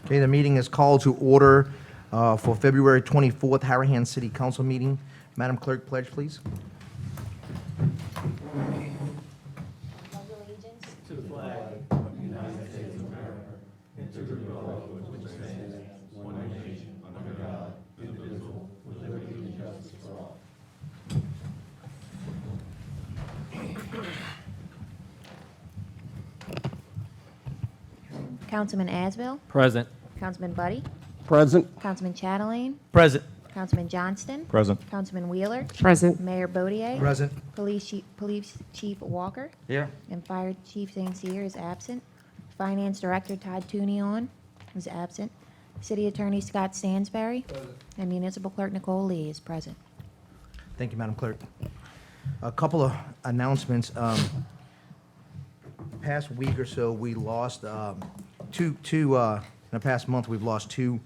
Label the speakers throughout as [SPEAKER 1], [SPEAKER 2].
[SPEAKER 1] Okay, the meeting is called to order for February 24th, Harahan City Council meeting. Madam Clerk, pledge, please.
[SPEAKER 2] Councilman Asbill,
[SPEAKER 3] Present.
[SPEAKER 2] Councilman Buddy,
[SPEAKER 4] Present.
[SPEAKER 2] Councilman Chatelain,
[SPEAKER 3] Present.
[SPEAKER 2] Councilman Johnston,
[SPEAKER 4] Present.
[SPEAKER 2] Councilman Wheeler,
[SPEAKER 5] Present.
[SPEAKER 2] Mayor Bodier,
[SPEAKER 1] Present.
[SPEAKER 2] Police Chief Walker,
[SPEAKER 1] Here.
[SPEAKER 2] and Fire Chief St. Cyr is absent. Finance Director Todd Tunion is absent. City Attorney Scott Stansberry, and Municipal Clerk Nicole Lee is present.
[SPEAKER 1] Thank you, Madam Clerk. A couple of announcements. Past week or so, we lost in the past month, we've lost two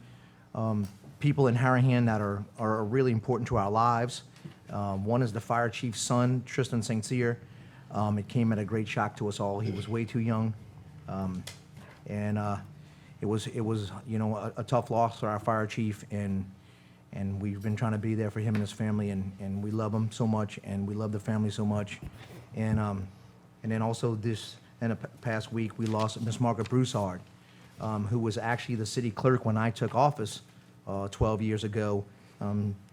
[SPEAKER 1] people in Harahan that are really important to our lives. One is the fire chief's son, Tristan St. Cyr. It came at a great shock to us all. He was way too young. And it was a tough loss for our fire chief, and we've been trying to be there for him and his family, and we love him so much, and we love the family so much. And then also in the past week, we lost Miss Margaret Broussard, who was actually the city clerk when I took office 12 years ago.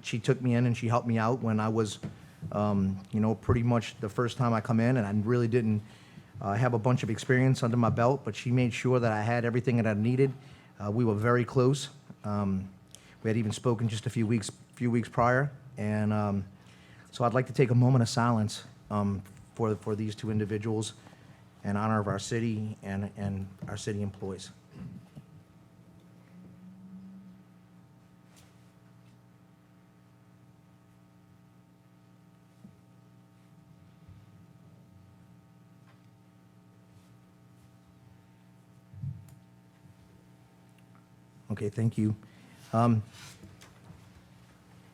[SPEAKER 1] She took me in and she helped me out when I was, pretty much the first time I come in, and I really didn't have a bunch of experience under my belt, but she made sure that I had everything that I needed. We were very close. We had even spoken just a few weeks prior, and so I'd like to take a moment of silence for these two individuals in honor of our city and our city employees. Okay, thank you. And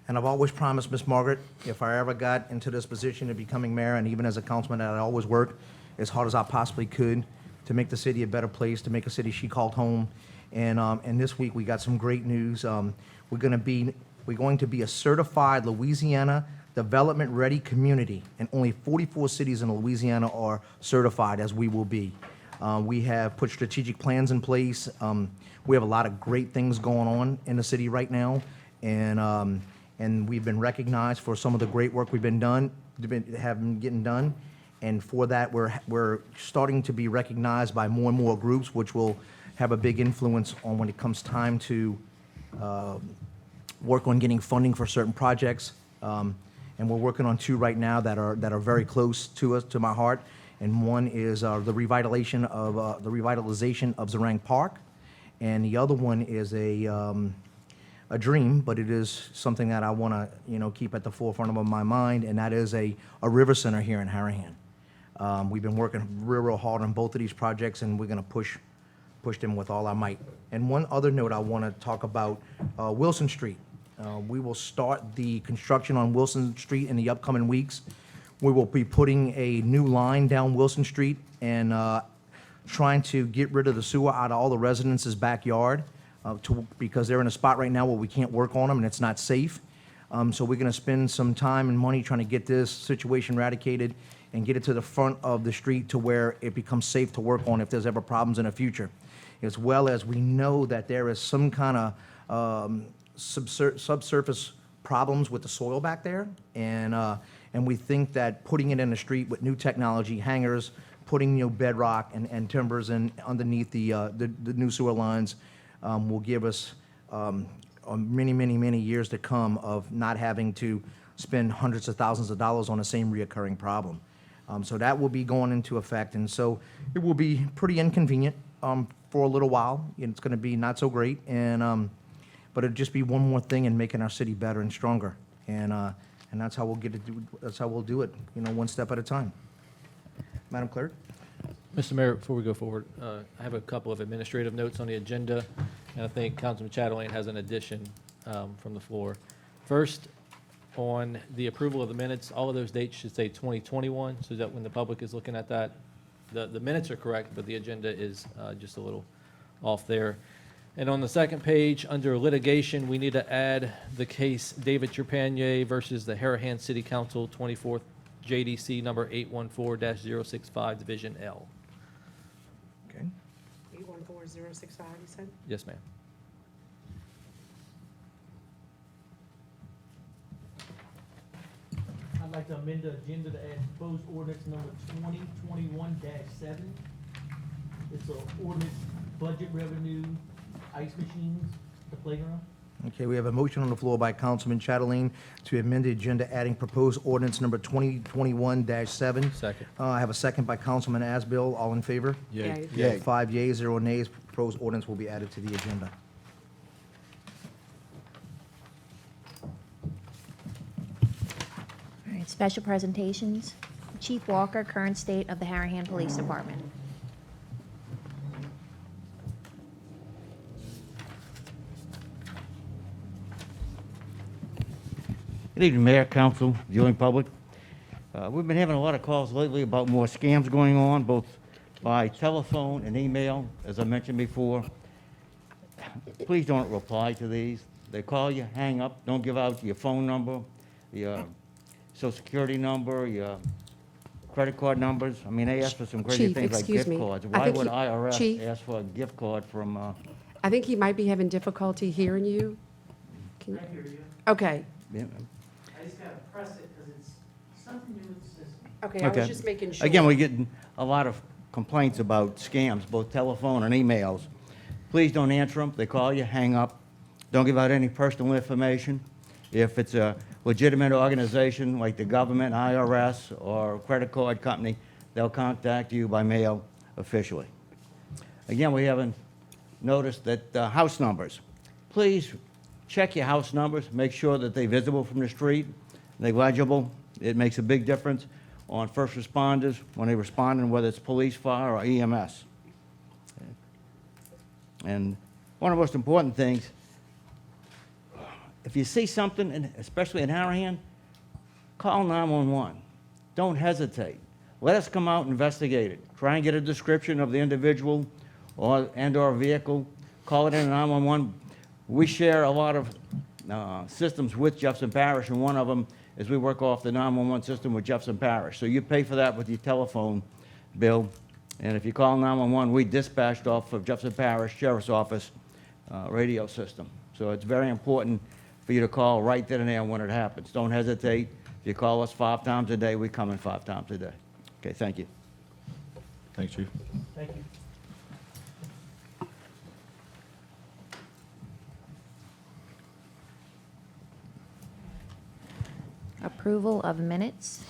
[SPEAKER 1] I've always promised Miss Margaret, if I ever got into this position of becoming mayor, and even as a councilman, that I'd always work as hard as I possibly could to make the city a better place, to make a city she called home. And this week we got some great news. We're going to be a certified Louisiana development ready community, and only 44 cities in Louisiana are certified, as we will be. We have put strategic plans in place. We have a lot of great things going on in the city right now, and we've been recognized for some of the great work we've been getting done. And for that, we're starting to be recognized by more and more groups, which will have a big influence on when it comes time to work on getting funding for certain projects. And we're working on two right now that are very close to my heart. And one is the revitalization of Zerang Park, and the other one is a dream, but it is something that I want to keep at the forefront of my mind, and that is a river center here in Harahan. We've been working real hard on both of these projects, and we're going to push them with all our might. And one other note I want to talk about, Wilson Street. We will start the construction on Wilson Street in the upcoming weeks. We will be putting a new line down Wilson Street and trying to get rid of the sewer out of all the residents' backyard because they're in a spot right now where we can't work on them and it's not safe. So we're going to spend some time and money trying to get this situation eradicated and get it to the front of the street to where it becomes safe to work on if there's ever problems in the future. As well as we know that there is some kind of subsurface problems with the soil back there, and we think that putting it in the street with new technology, hangers, putting bedrock and timbers in underneath the new sewer lines will give us many years to come of not having to spend hundreds of thousands of dollars on the same reoccurring problem. So that will be going into effect, and so it will be pretty inconvenient for a little while. It's going to be not so great, but it'll just be one more thing in making our city better and stronger, and that's how we'll get it. That's how we'll do it. One step at a time. Madam Clerk.
[SPEAKER 3] Mr. Mayor, before we go forward, I have a couple of administrative notes on the agenda, and I think Councilman Chatelain has an addition from the floor. First, on the approval of the minutes, all of those dates should say 2021, so that when the public is looking at that, the minutes are correct, but the agenda is just a little off there. And on the second page, under litigation, we need to add the case David Trepanier versus the Harahan City Council, 24th JDC number 814-065, Division L.
[SPEAKER 1] Okay.
[SPEAKER 4] 814065, you said?
[SPEAKER 3] Yes, ma'am.
[SPEAKER 5] I'd like to amend the agenda to add proposed ordinance number 2021-7. It's a ordinance budget revenue, ice machines, the playground.
[SPEAKER 1] Okay, we have a motion on the floor by Councilman Chatelain to amend the agenda, adding proposed ordinance number 2021-7.
[SPEAKER 3] Second.
[SPEAKER 1] I have a second by Councilman Asbill. All in favor?
[SPEAKER 4] Yay.
[SPEAKER 6] Yay.
[SPEAKER 1] 5 yeas, 0 nays. Proposed ordinance will be added to the agenda.
[SPEAKER 2] All right, special presentations. Chief Walker, current state of the Harahan Police Department.
[SPEAKER 6] Good evening, Mayor, Council, viewing public. We've been having a lot of calls lately about more scams going on, both by telephone and email, as I mentioned before. Please don't reply to these. They call you, hang up, don't give out your phone number, your social security number, your credit card numbers. I mean, they ask for some crazy
[SPEAKER 4] Chief,
[SPEAKER 6] things like
[SPEAKER 4] excuse
[SPEAKER 6] gift
[SPEAKER 4] me.
[SPEAKER 6] cards.
[SPEAKER 4] I
[SPEAKER 6] Why
[SPEAKER 4] think
[SPEAKER 6] would
[SPEAKER 4] he-
[SPEAKER 6] IRS
[SPEAKER 4] Chief?
[SPEAKER 6] ask for a gift card from,
[SPEAKER 4] I think he might be having difficulty hearing you. Can you-
[SPEAKER 5] hear you.
[SPEAKER 4] Okay,
[SPEAKER 6] yeah,
[SPEAKER 5] I just gotta press it because it's something new with the system.
[SPEAKER 4] okay, I
[SPEAKER 6] Okay.
[SPEAKER 4] was just making sure.
[SPEAKER 6] Again, we're getting a lot of complaints about scams, both telephone and emails. Please don't answer them. They call you, hang up. Don't give out any personal information. If it's a legitimate organization like the government, IRS, or a credit card company, they'll contact you by mail officially. Again, we haven't noticed that house numbers. Please check your house numbers. Make sure that they're visible from the street, they're legible. It makes a big difference on first responders when they're responding, whether it's police, fire, or EMS. And one of the most important things, if you see something, and especially in Harahan, call 911. Don't hesitate. Let us come out and investigate it. Try and get a description of the individual and/or vehicle. Call it in 911. We share a lot of systems with Jefferson Parish, and one of them is we work off the 911 system with Jefferson Parish. So you pay for that with your telephone bill. And if you call 911, we dispatched off of Jefferson Parish Sheriff's Office radio system. So it's very important for you to call right then and there when it happens. Don't hesitate. If you call us 5 times a day, we come in 5 times a day. Okay, thank you.
[SPEAKER 7] Thanks, Chief.
[SPEAKER 5] Thank you.
[SPEAKER 2] Approval of minutes.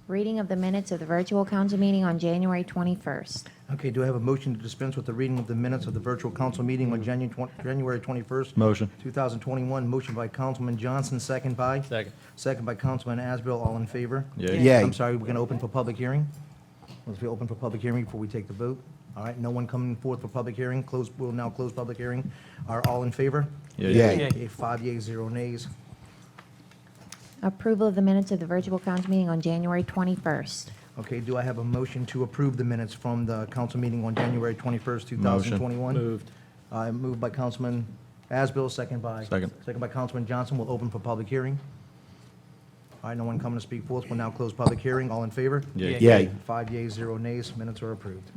[SPEAKER 2] Reading of the minutes of the virtual council meeting on January 21st.
[SPEAKER 1] Okay, do I have a motion to dispense with the reading of the minutes of the virtual council meeting on January 21st,
[SPEAKER 7] Motion.
[SPEAKER 1] 2021? Motion by Councilman Johnson, second by?
[SPEAKER 3] Second.
[SPEAKER 1] Second by Councilman Asbill. All in favor?
[SPEAKER 7] Yay.
[SPEAKER 6] Yay.
[SPEAKER 1] I'm sorry, we're going to open for public hearing? Let's be open for public hearing before we take the vote. All right, no one coming forth for public hearing. We'll now close public hearing. Are all in favor?
[SPEAKER 7] Yay.
[SPEAKER 5] Yay.
[SPEAKER 1] Okay, 5 yeas, 0 nays.
[SPEAKER 2] Approval of the minutes of the virtual council meeting on January 21st.
[SPEAKER 1] Okay, do I have a motion to approve the minutes from the council meeting on January 21st, 2021?
[SPEAKER 3] Moved.
[SPEAKER 1] Moved by Councilman Asbill, second by?
[SPEAKER 7] Second.
[SPEAKER 1] Second by Councilman Johnson. We'll open for public hearing. All right, no one coming to speak forth. We'll now close public hearing. All in favor?
[SPEAKER 7] Yay.
[SPEAKER 6] Yay.
[SPEAKER 1] 5 yeas, 0 nays. Minutes are approved.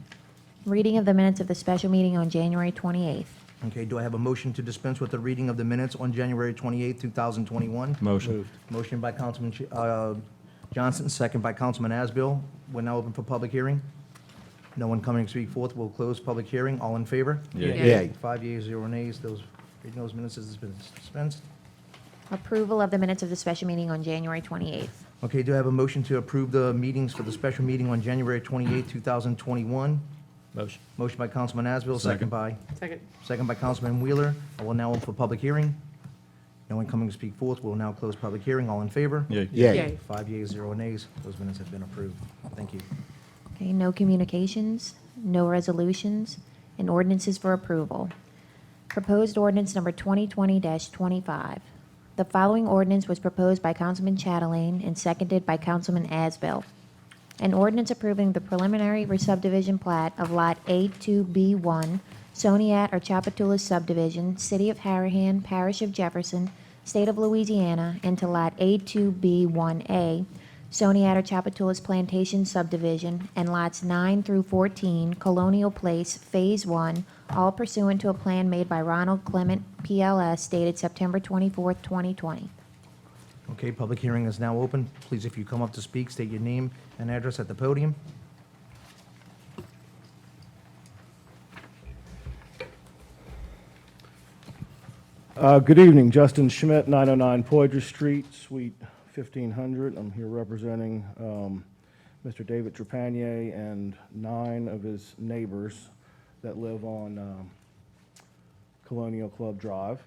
[SPEAKER 2] Reading of the minutes of the special meeting on January 28th.
[SPEAKER 1] Okay, do I have a motion to dispense with the reading of the minutes on January 28th, 2021?
[SPEAKER 7] Motion.
[SPEAKER 1] Motion by Councilman Johnson, second by Councilman Asbill. We're now open for public hearing. No one coming to speak forth. We'll close public hearing. All in favor?
[SPEAKER 7] Yay.
[SPEAKER 6] Yay.
[SPEAKER 1] 5 yeas, 0 nays. Reading those minutes has been dispensed.
[SPEAKER 2] Approval of the minutes of the special meeting on January 28th.
[SPEAKER 1] Okay, do I have a motion to approve the meetings for the special meeting on January 28th, 2021?
[SPEAKER 3] Motion.
[SPEAKER 1] Motion by Councilman Asbill, second
[SPEAKER 7] Second.
[SPEAKER 1] by?
[SPEAKER 4] Second.
[SPEAKER 1] Second by Councilman Wheeler. I will now open for public hearing. No one coming to speak forth. We'll now close public hearing. All in favor?
[SPEAKER 7] Yay.
[SPEAKER 6] Yay.
[SPEAKER 1] 5 yeas, 0 nays. Those minutes have been approved. Thank you.
[SPEAKER 2] Okay, no communications, no resolutions, and ordinances for approval. Proposed ordinance number 2020-25. The following ordinance was proposed by Councilman Chatelain and seconded by Councilman Asbill. An ordinance approving the preliminary re-subdivision plat of Lot A2B1, Sonyat or Chapatoulas subdivision, City of Harahan, Parish of Jefferson, State of Louisiana, into Lot A2B1A, Sonyat or Chapatoulas Plantation subdivision, and Lots 9 through 14, Colonial Place, Phase 1, all pursuant to a plan made by Ronald Clement, PLS, dated September 24th, 2020.
[SPEAKER 1] Okay, public hearing is now open. Please, if you come up to speak, state your name and address at the podium.
[SPEAKER 8] Good evening, Justin Schmidt, 909 Poydras Street, Suite 1500. I'm here representing Mr. David Trepanier and 9 of his neighbors that live on Colonial Club Drive.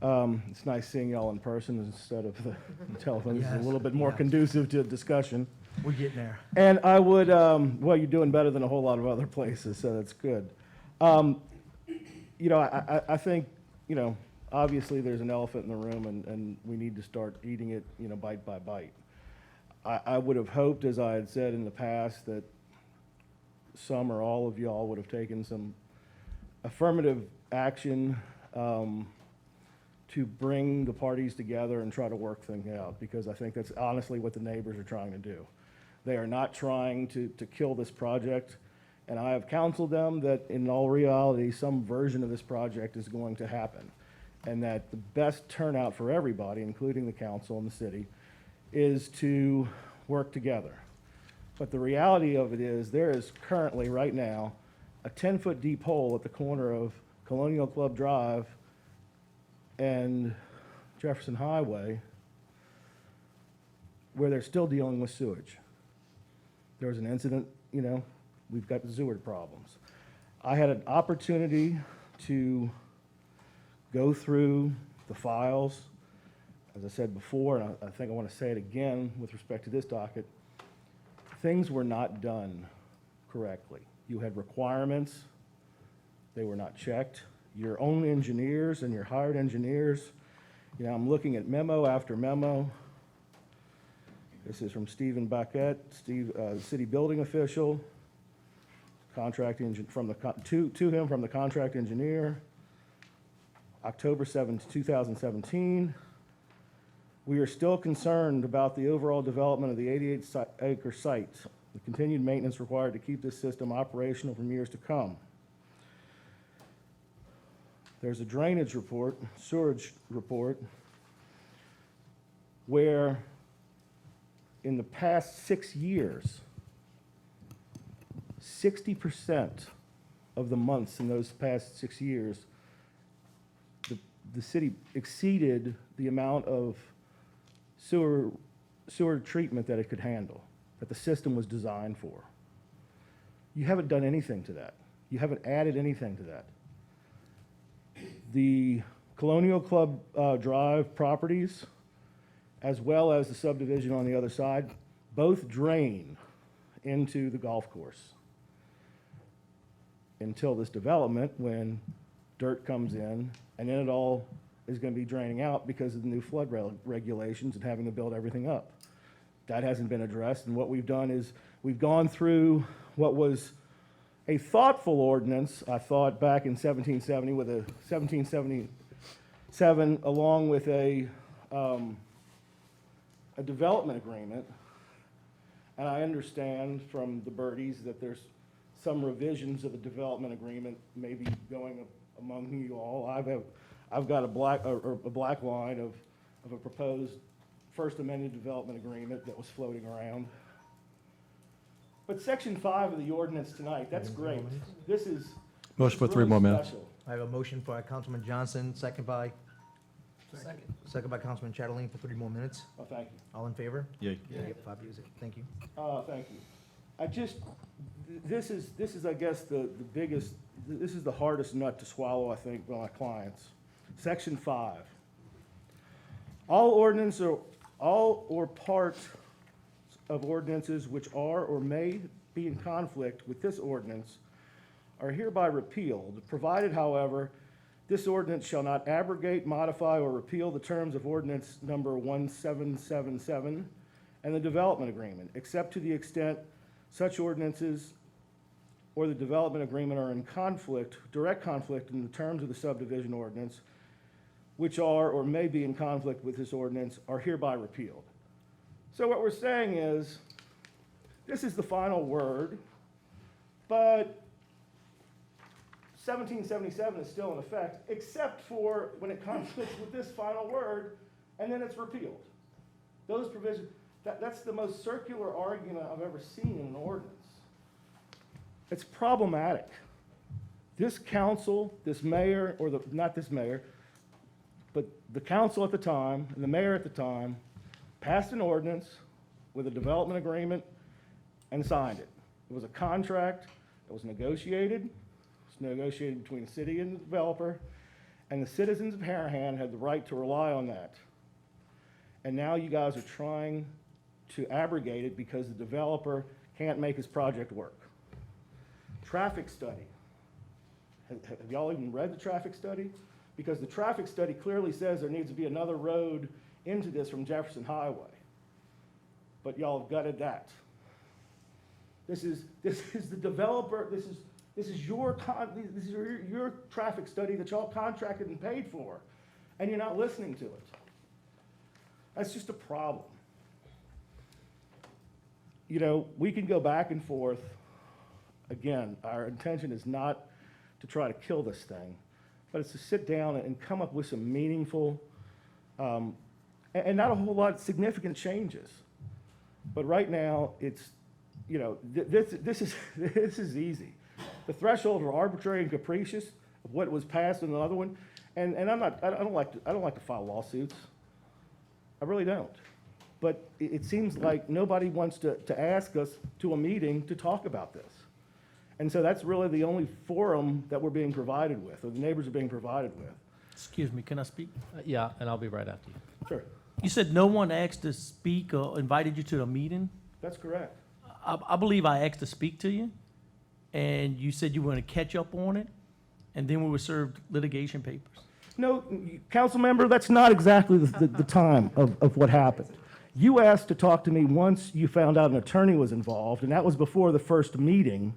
[SPEAKER 8] It's nice seeing y'all in person instead of the telephone. This is
[SPEAKER 1] Yes,
[SPEAKER 8] a little bit more
[SPEAKER 1] yes.
[SPEAKER 8] conducive to discussion.
[SPEAKER 1] We're getting there.
[SPEAKER 8] And I would, well, you're doing better than a whole lot of other places, so that's good. I think, obviously there's an elephant in the room and we need to start eating it, bite by bite. I would have hoped, as I had said in the past, that some or all of y'all would have taken some affirmative action to bring the parties together and try to work things out, because I think that's honestly what the neighbors are trying to do. They are not trying to kill this project, and I have counseled them that in all reality, some version of this project is going to happen, and that the best turnout for everybody, including the council and the city, is to work together. But the reality of it is, there is currently, right now, a 10-foot deep hole at the corner of Colonial Club Drive and Jefferson Highway where they're still dealing with sewage. There was an incident, we've got the sewer problems. I had an opportunity to go through the files. As I said before, and I think I want to say it again with respect to this docket, things were not done correctly. You had requirements, they were not checked. Your own engineers and your hired engineers, I'm looking at memo after memo. This is from Stephen Baquette, city building official, to him from the contract engineer, October 7th, 2017. We are still concerned about the overall development of the 88-acre site, the continued maintenance required to keep this system operational for years to come. There's a drainage report, sewage report, where in the past 6 years, 60% of the months in those past 6 years, the city exceeded the amount of sewer treatment that it could handle, that the system was designed for. You haven't done anything to that. You haven't added anything to that. The Colonial Club Drive properties, as well as the subdivision on the other side, both drain into the golf course until this development, when dirt comes in, and then it all is going to be draining out because of the new flood regulations and having to build everything up. That hasn't been addressed, and what we've done is we've gone through what was a thoughtful ordinance, I thought, back in 1770 with a 1777, along with a development agreement. And I understand from the birdies that there's some revisions of the development agreement maybe going among you all. I've got a black line of a proposed first amended development agreement that was floating around. But section 5 of the ordinance tonight, that's great. This is
[SPEAKER 7] Motion for
[SPEAKER 8] really
[SPEAKER 7] 3 more minutes.
[SPEAKER 8] special.
[SPEAKER 1] I have a motion by Councilman Johnson, second by Councilman Chatelain for 3 more minutes.
[SPEAKER 8] Oh, thank you.
[SPEAKER 1] All in favor?
[SPEAKER 7] Yay.
[SPEAKER 1] Yep, 5 yeas. Thank you.
[SPEAKER 8] Thank you. This is, I guess, the biggest, this is the hardest nut to swallow, I think, by my clients. Section 5. All or part of ordinances which are or may be in conflict with this ordinance are hereby repealed, provided, however, this ordinance shall not abrogate, modify, or repeal the terms of ordinance number 1777 and the development agreement, except to the extent such ordinances or the development agreement are in conflict, direct conflict in the terms of the subdivision ordinance, which are or may be in conflict with this ordinance, are hereby repealed. So what we're saying is, this is the final word, but 1777 is still in effect, except for when it conflicts with this final word, and then it's repealed. Those provisions, that's the most circular argument I've ever seen in an ordinance. It's problematic. This council, this mayor, or not this mayor, but the council at the time and the mayor at the time passed an ordinance with a development agreement and signed it. It was a contract that was negotiated. It was negotiated between the city and the developer, and the citizens of Harahan had the right to rely on that. And now you guys are trying to abrogate it because the developer can't make his project work. Traffic study. Have y'all even read the traffic study? Because the traffic study clearly says there needs to be another road into this from Jefferson Highway. But y'all have gutted that. This is the developer, this is your traffic study that y'all contracted and paid for, and you're not listening to it. That's just a problem. You know, we can go back and forth. Again, our intention is not to try to kill this thing, but it's to sit down and come up with some meaningful, and not a whole lot of significant changes. But right now, it's, you know, this is easy. The thresholds are arbitrary and capricious of what was passed in the other one, and I don't like to file lawsuits. I really don't. But it seems like nobody wants to ask us to a meeting to talk about this. And so that's really the only forum that we're being provided with, or the neighbors are being provided with.
[SPEAKER 5] Excuse me, can I speak?
[SPEAKER 3] Yeah, and I'll be right after you.
[SPEAKER 8] Sure,
[SPEAKER 5] You said no one asked to speak or invited you to a meeting?
[SPEAKER 8] that's correct.
[SPEAKER 5] I believe I asked to speak to you, and you said you were going to catch up on it, and then we were served litigation papers.
[SPEAKER 8] No, council member, that's not exactly the time of what happened. You asked to talk to me once you found out an attorney was involved, and that was before the first meeting,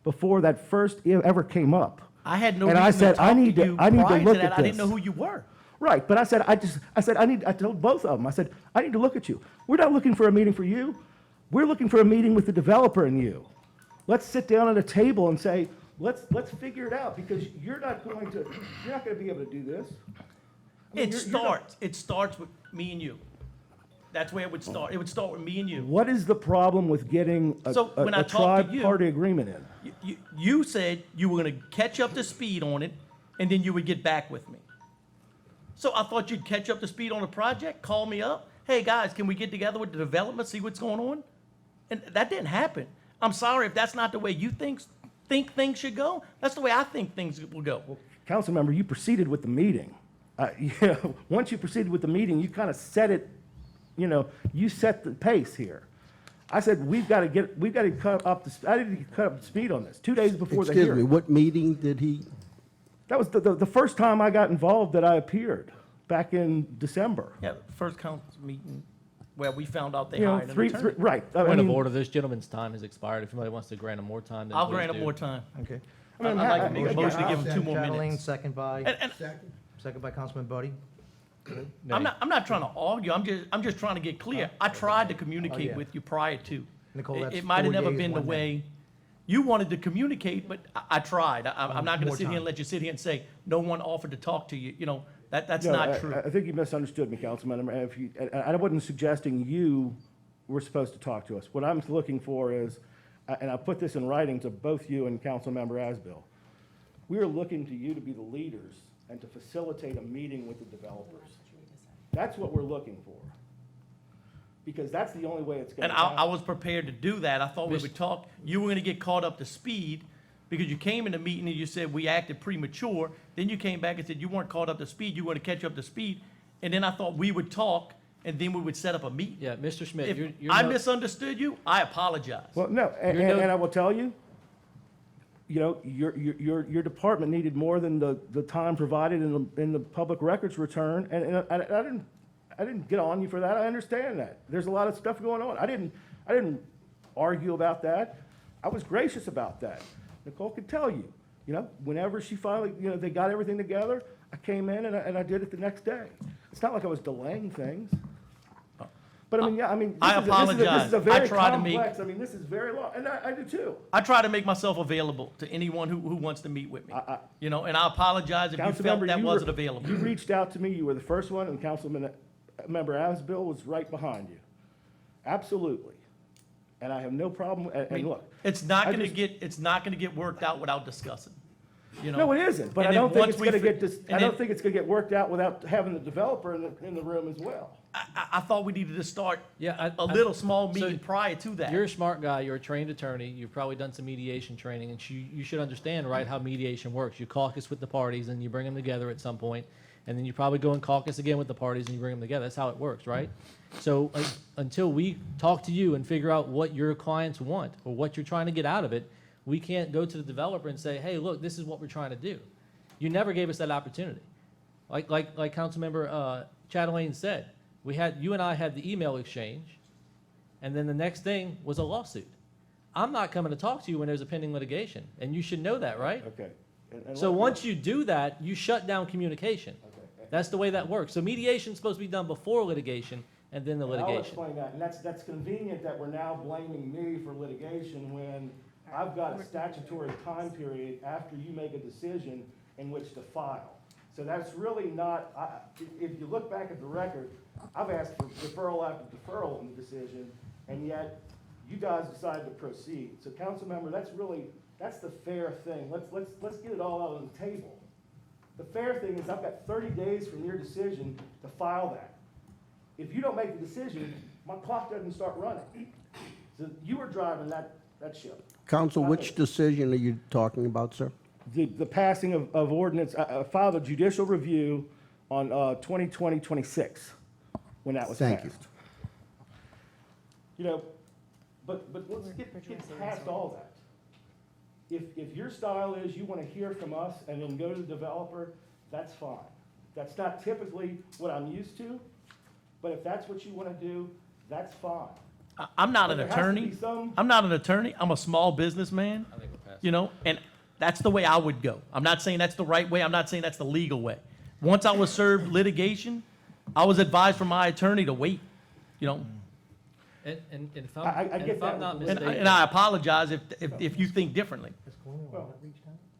[SPEAKER 8] before that first ever came up.
[SPEAKER 5] I had no
[SPEAKER 8] And I
[SPEAKER 5] reason
[SPEAKER 8] said,
[SPEAKER 5] to talk
[SPEAKER 8] I need
[SPEAKER 5] to
[SPEAKER 8] to-
[SPEAKER 5] you
[SPEAKER 8] I need to
[SPEAKER 5] prior to
[SPEAKER 8] look
[SPEAKER 5] that.
[SPEAKER 8] at
[SPEAKER 5] I didn't
[SPEAKER 8] this.
[SPEAKER 5] know who you were.
[SPEAKER 8] Right, but I said, I told both of them, I said, I need to look at you. We're not looking for a meeting for you. We're looking for a meeting with the developer and you. Let's sit down at a table and say, let's figure it out, because you're not going to be able to do this. I mean,
[SPEAKER 5] It starts with me and you. That's where it would start. It would start with me and you.
[SPEAKER 8] What is the problem with getting
[SPEAKER 5] So when I
[SPEAKER 8] a
[SPEAKER 5] talked to you-
[SPEAKER 8] tri-party agreement in?
[SPEAKER 5] You said you were going to catch up to speed on it, and then you would get back with me. So I thought you'd catch up to speed on the project, call me up. Hey, guys, can we get together with the development, see what's going on? And that didn't happen. I'm sorry if that's not the way you think things should go. That's the way I think things will go.
[SPEAKER 8] Council member, you proceeded with the meeting. Once you proceeded with the meeting, you kind of set it, you set the pace here. I said, we've got to cut up I need to cut up the speed on this, 2 days before the
[SPEAKER 9] Excuse me,
[SPEAKER 8] hearing.
[SPEAKER 9] what meeting did he,
[SPEAKER 8] That was the first time I got involved that I appeared, back in December.
[SPEAKER 5] Yeah, first council meeting where we found out they
[SPEAKER 8] You know,
[SPEAKER 5] hired an attorney.
[SPEAKER 8] right. I
[SPEAKER 3] Point of
[SPEAKER 8] mean,
[SPEAKER 3] order, this gentleman's time has expired. If anybody wants to grant him more time, then
[SPEAKER 5] I'll
[SPEAKER 3] please
[SPEAKER 5] grant him
[SPEAKER 3] do.
[SPEAKER 5] more time.
[SPEAKER 1] Okay.
[SPEAKER 8] I mean,
[SPEAKER 5] I'd like to make a
[SPEAKER 8] again,
[SPEAKER 5] motion to give him 2 more
[SPEAKER 1] Chatelain,
[SPEAKER 5] minutes.
[SPEAKER 1] second by,
[SPEAKER 5] And
[SPEAKER 1] second by Councilman Buddy.
[SPEAKER 3] Nay.
[SPEAKER 5] I'm not trying to argue. I'm just trying to get clear. I tried to communicate
[SPEAKER 1] yeah.
[SPEAKER 5] with you prior to.
[SPEAKER 1] Nicole, that's
[SPEAKER 5] It might have
[SPEAKER 1] 4
[SPEAKER 5] never
[SPEAKER 1] yeas,
[SPEAKER 5] been the
[SPEAKER 1] 1 nay.
[SPEAKER 5] way you wanted to communicate, but I tried. I'm not going
[SPEAKER 1] More
[SPEAKER 5] to sit here and
[SPEAKER 1] time.
[SPEAKER 5] let you sit here and say no one offered to talk to you. That's
[SPEAKER 8] no,
[SPEAKER 5] not true.
[SPEAKER 8] I think you misunderstood me, Councilman. I wasn't suggesting you were supposed to talk to us. What I'm looking for is, and I put this in writing to both you and Councilmember Asbill, we are looking to you to be the leaders and to facilitate a meeting with the developers. That's what we're looking for. Because that's the only way it's going
[SPEAKER 5] And
[SPEAKER 8] to
[SPEAKER 5] I
[SPEAKER 8] happen.
[SPEAKER 5] was prepared to do that. I thought we would talk. You were going to get caught up to speed because you came in the meeting and you said we acted premature. Then you came back and said you weren't caught up to speed. You were going to catch up to speed. And then I thought we would talk and then we would set up a meeting.
[SPEAKER 3] Yeah, Mr. Schmidt,
[SPEAKER 5] If
[SPEAKER 3] you're
[SPEAKER 5] I
[SPEAKER 3] no-
[SPEAKER 5] misunderstood you, I apologize.
[SPEAKER 8] Well, no, and,
[SPEAKER 3] You're no-
[SPEAKER 8] and I will tell you, your department needed more than the time provided in the public records return, and I didn't get on you for that. I understand that. There's a lot of stuff going on. I didn't argue about that. I was gracious about that. Nicole could tell you, whenever she finally, they got everything together, I came in and I did it the next day. It's not like I was delaying things. But I mean,
[SPEAKER 5] I
[SPEAKER 8] this is
[SPEAKER 5] apologize.
[SPEAKER 8] a
[SPEAKER 5] I
[SPEAKER 8] very
[SPEAKER 5] try to make-
[SPEAKER 8] complex, this is very long, and I do too.
[SPEAKER 5] I try to make myself available to anyone who wants to meet with me. And I apologize if you felt
[SPEAKER 8] Councilmember,
[SPEAKER 5] that
[SPEAKER 8] you
[SPEAKER 5] wasn't
[SPEAKER 8] were-
[SPEAKER 5] available.
[SPEAKER 8] You reached out to me, you were the first one, and Councilmember Asbill was right behind you. Absolutely. And I have no problem, and look.
[SPEAKER 5] It's not
[SPEAKER 8] I
[SPEAKER 5] gonna
[SPEAKER 8] just-
[SPEAKER 5] get worked out without discussing,
[SPEAKER 8] No, it isn't, but
[SPEAKER 5] And
[SPEAKER 8] I
[SPEAKER 5] then
[SPEAKER 8] don't think
[SPEAKER 5] once
[SPEAKER 8] it's
[SPEAKER 5] we
[SPEAKER 8] gonna
[SPEAKER 5] fi-
[SPEAKER 8] get this,
[SPEAKER 5] and
[SPEAKER 8] I don't
[SPEAKER 5] then-
[SPEAKER 8] think it's gonna get worked out without having the developer in the room as well.
[SPEAKER 5] I thought we needed to start
[SPEAKER 3] Yeah,
[SPEAKER 5] a little small
[SPEAKER 3] so
[SPEAKER 5] meeting prior to that.
[SPEAKER 3] You're a smart guy, you're a trained attorney, you've probably done some mediation training, and you should understand, right, how mediation works. You caucus with the parties, and you bring them together at some point, and then you probably go and caucus again with the parties, and you bring them together. That's how it works, right? So until we talk to you and figure out what your clients want, or what you're trying to get out of it, we can't go to the developer and say, hey, look, this is what we're trying to do. You never gave us that opportunity. Like Councilmember Chatelain said, you and I had the email exchange, and then the next thing was a lawsuit. I'm not coming to talk to you when there's a pending litigation, and you should know that, right?
[SPEAKER 8] Okay. And
[SPEAKER 3] So
[SPEAKER 8] let-
[SPEAKER 3] once you do that, you shut down communication.
[SPEAKER 8] Okay.
[SPEAKER 3] That's the way that works. So mediation's supposed to be done before litigation and then the
[SPEAKER 8] And I'll
[SPEAKER 3] litigation.
[SPEAKER 8] explain that, and that's convenient that we're now blaming me for litigation when I've got a statutory time period after you make a decision in which to file. So that's really not, if you look back at the record, I've asked for deferral after deferral in the decision, and yet you guys decided to proceed. So council member, that's the fair thing. Let's get it all out on the table. The fair thing is I've got 30 days from your decision to file that. If you don't make the decision, my clock doesn't start running. So you were driving that ship.
[SPEAKER 9] Counsel, which decision are you talking about, sir?
[SPEAKER 8] The passing of ordinance, I filed a judicial review on 2020-26 when that was passed.
[SPEAKER 9] Thank you.
[SPEAKER 8] But let's get past all that. If your style is you want to hear from us and then go to the developer, that's fine. That's not typically what I'm used to, but if that's what you want to do, that's fine.
[SPEAKER 5] I'm not an
[SPEAKER 8] But there has to
[SPEAKER 5] attorney.
[SPEAKER 8] be some-
[SPEAKER 5] I'm not an attorney. I'm a small businessman.
[SPEAKER 3] I think we're past
[SPEAKER 5] And that's the way I would go. I'm not saying that's the right way. I'm not saying that's the legal way. Once I was served litigation, I was advised from my attorney to wait,
[SPEAKER 3] And if
[SPEAKER 8] I
[SPEAKER 3] I'm, and
[SPEAKER 8] get
[SPEAKER 3] if I'm
[SPEAKER 8] that.
[SPEAKER 3] not
[SPEAKER 8] And
[SPEAKER 3] mistaken.
[SPEAKER 5] and I apologize if you think differently.
[SPEAKER 8] Well,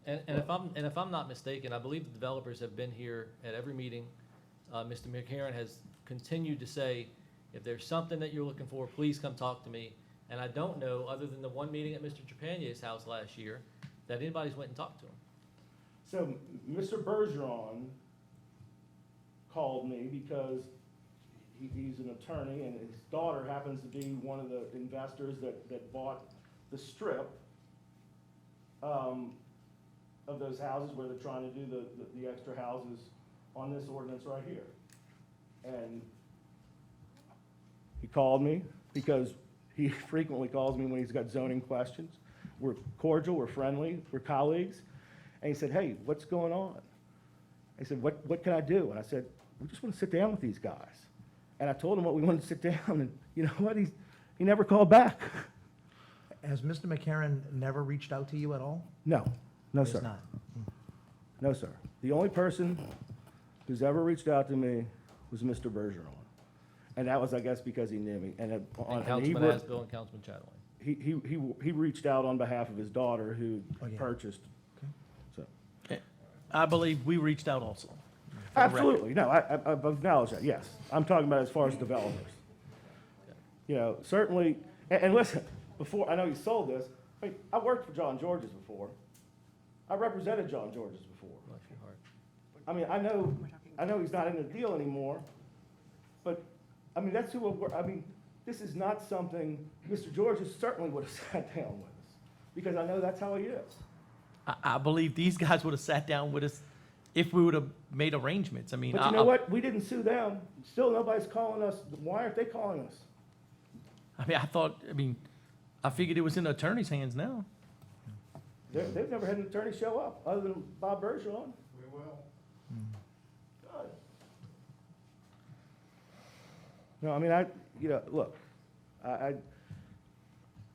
[SPEAKER 3] And if I'm not mistaken, I believe the developers have been here at every meeting. Mr. McCarron has continued to say, if there's something that you're looking for, please come talk to me. And I don't know, other than the one meeting at Mr. Trepanier's house last year, that anybody's went and talked to him.
[SPEAKER 8] So Mr. Bergeron called me because he's an attorney and his daughter happens to be one of the investors that bought the strip of those houses where they're trying to do the extra houses on this ordinance right here. And he called me because he frequently calls me when he's got zoning questions. We're cordial, we're friendly, we're colleagues. And he said, hey, what's going on? I said, what can I do? And I said, we just want to sit down with these guys. And I told him what we wanted to sit down, and you know what? He never called back.
[SPEAKER 1] Has Mr. McCarron never reached out to you at all?
[SPEAKER 8] No, no,
[SPEAKER 1] He has
[SPEAKER 8] sir.
[SPEAKER 1] not.
[SPEAKER 8] No, sir. The only person who's ever reached out to me was Mr. Bergeron. And that was, I guess, because he knew me. And
[SPEAKER 3] And
[SPEAKER 8] he
[SPEAKER 3] Councilman
[SPEAKER 8] would-
[SPEAKER 3] Asbill and Councilman Chatelain.
[SPEAKER 8] he reached out on behalf of his daughter who
[SPEAKER 1] Oh, yeah.
[SPEAKER 8] purchased.
[SPEAKER 1] Okay.
[SPEAKER 8] So,
[SPEAKER 5] I believe we reached out also.
[SPEAKER 8] absolutely, no, I've acknowledged that, yes. I'm talking about as far as developers. Certainly, and listen, before, I know you sold this, I worked for John George's before. I represented John George's before.
[SPEAKER 3] Bless your heart.
[SPEAKER 8] I mean, I know he's not in the deal anymore, but, I mean, that's who, this is not something, Mr. George's certainly would have sat down with us, because I know that's how he is.
[SPEAKER 5] I believe these guys would have sat down with us if we would have made arrangements. I mean,
[SPEAKER 8] But you know what? We didn't sue them. Still, nobody's calling us. Why aren't they calling us?
[SPEAKER 5] I figured it was in the attorney's hands now.
[SPEAKER 8] They've never had an attorney show up, other than Bob Bergeron. We will. God. No, I mean, look,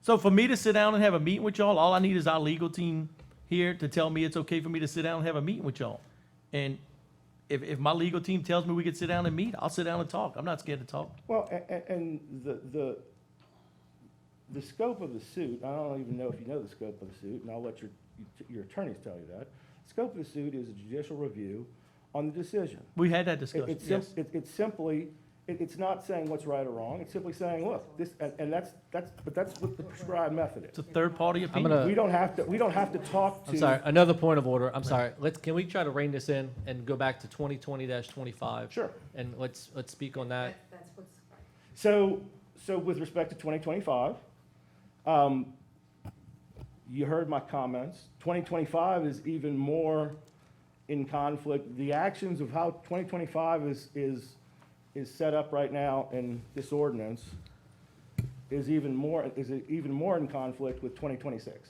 [SPEAKER 5] So for me to sit down and have a meeting with y'all, all I need is our legal team here to tell me it's okay for me to sit down and have a meeting with y'all. And if my legal team tells me we could sit down and meet, I'll sit down and talk. I'm not scared to talk.
[SPEAKER 8] Well, and the scope of the suit, I don't even know if you know the scope of the suit, and I'll let your attorneys tell you that. Scope of the suit is a judicial review on the decision.
[SPEAKER 5] We had that discussion,
[SPEAKER 8] It's
[SPEAKER 5] yes.
[SPEAKER 8] it's simply, it's not saying what's right or wrong, it's simply saying, look, this, and that's what the prescribed method
[SPEAKER 5] It's a
[SPEAKER 8] is.
[SPEAKER 5] third-party
[SPEAKER 3] I'm
[SPEAKER 5] opinion.
[SPEAKER 3] gonna,
[SPEAKER 8] We don't have to talk to.
[SPEAKER 3] I'm sorry, another point of order. I'm sorry. Can we try to rein this in and go back to 2020-25?
[SPEAKER 8] Sure.
[SPEAKER 3] And let's speak on that.
[SPEAKER 8] So with respect to 2025, you heard my comments. 2025 is even more in conflict. The actions of how 2025 is set up right now in this ordinance is even more in conflict with 2026.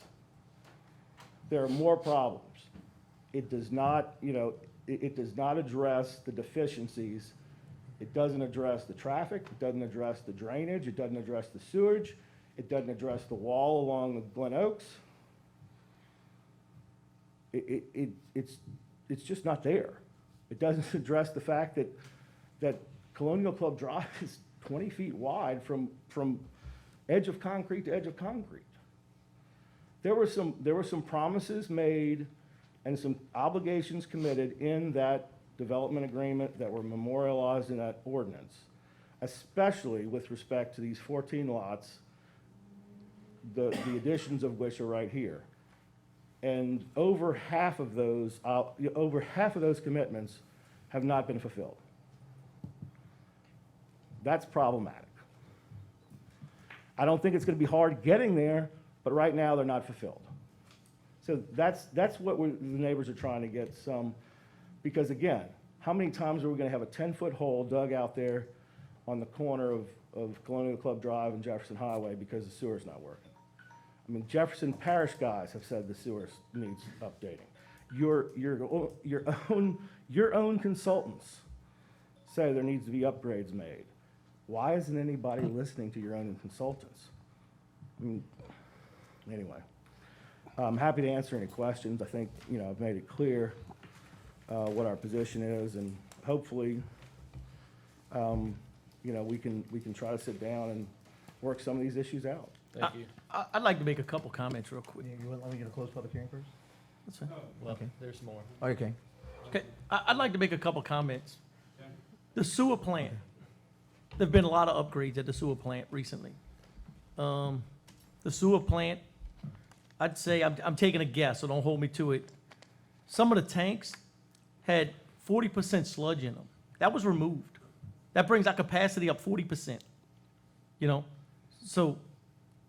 [SPEAKER 8] There are more problems. It does not, it does not address the deficiencies. It doesn't address the traffic, it doesn't address the drainage, it doesn't address the sewage, it doesn't address the wall along the Glen Oaks. It's just not there. It doesn't address the fact that Colonial Club Drive is 20 feet wide from edge of concrete to edge of concrete. There were some promises made and some obligations committed in that development agreement that were memorialized in that ordinance, especially with respect to these 14 lots, the additions of which are right here. And over half of those commitments have not been fulfilled. That's problematic. I don't think it's going to be hard getting there, but right now they're not fulfilled. So that's what the neighbors are trying to get some, because again, how many times are we going to have a 10-foot hole dug out there on the corner of Colonial Club Drive and Jefferson Highway because the sewer's not working? I mean, Jefferson Parish guys have said the sewer needs updating. Your own consultants say there needs to be upgrades made. Why isn't anybody listening to your own consultants? I mean, anyway, I'm happy to answer any questions. I think, I've made it clear what our position is, and hopefully, we can try to sit down and work some of these issues out.
[SPEAKER 3] Thank you.
[SPEAKER 5] I'd like to make a couple comments real quick.
[SPEAKER 1] You want me to close public hearing first?
[SPEAKER 5] That's fine.
[SPEAKER 3] Well,
[SPEAKER 1] Okay.
[SPEAKER 3] there's more.
[SPEAKER 1] Okay.
[SPEAKER 5] Okay, I'd like to make a couple comments. The sewer plant, there've been a lot of upgrades at the sewer plant recently. The sewer plant, I'd say, I'm taking a guess, so don't hold me to it. Some of the tanks had 40% sludge in them. That was removed. That brings our capacity up 40%. So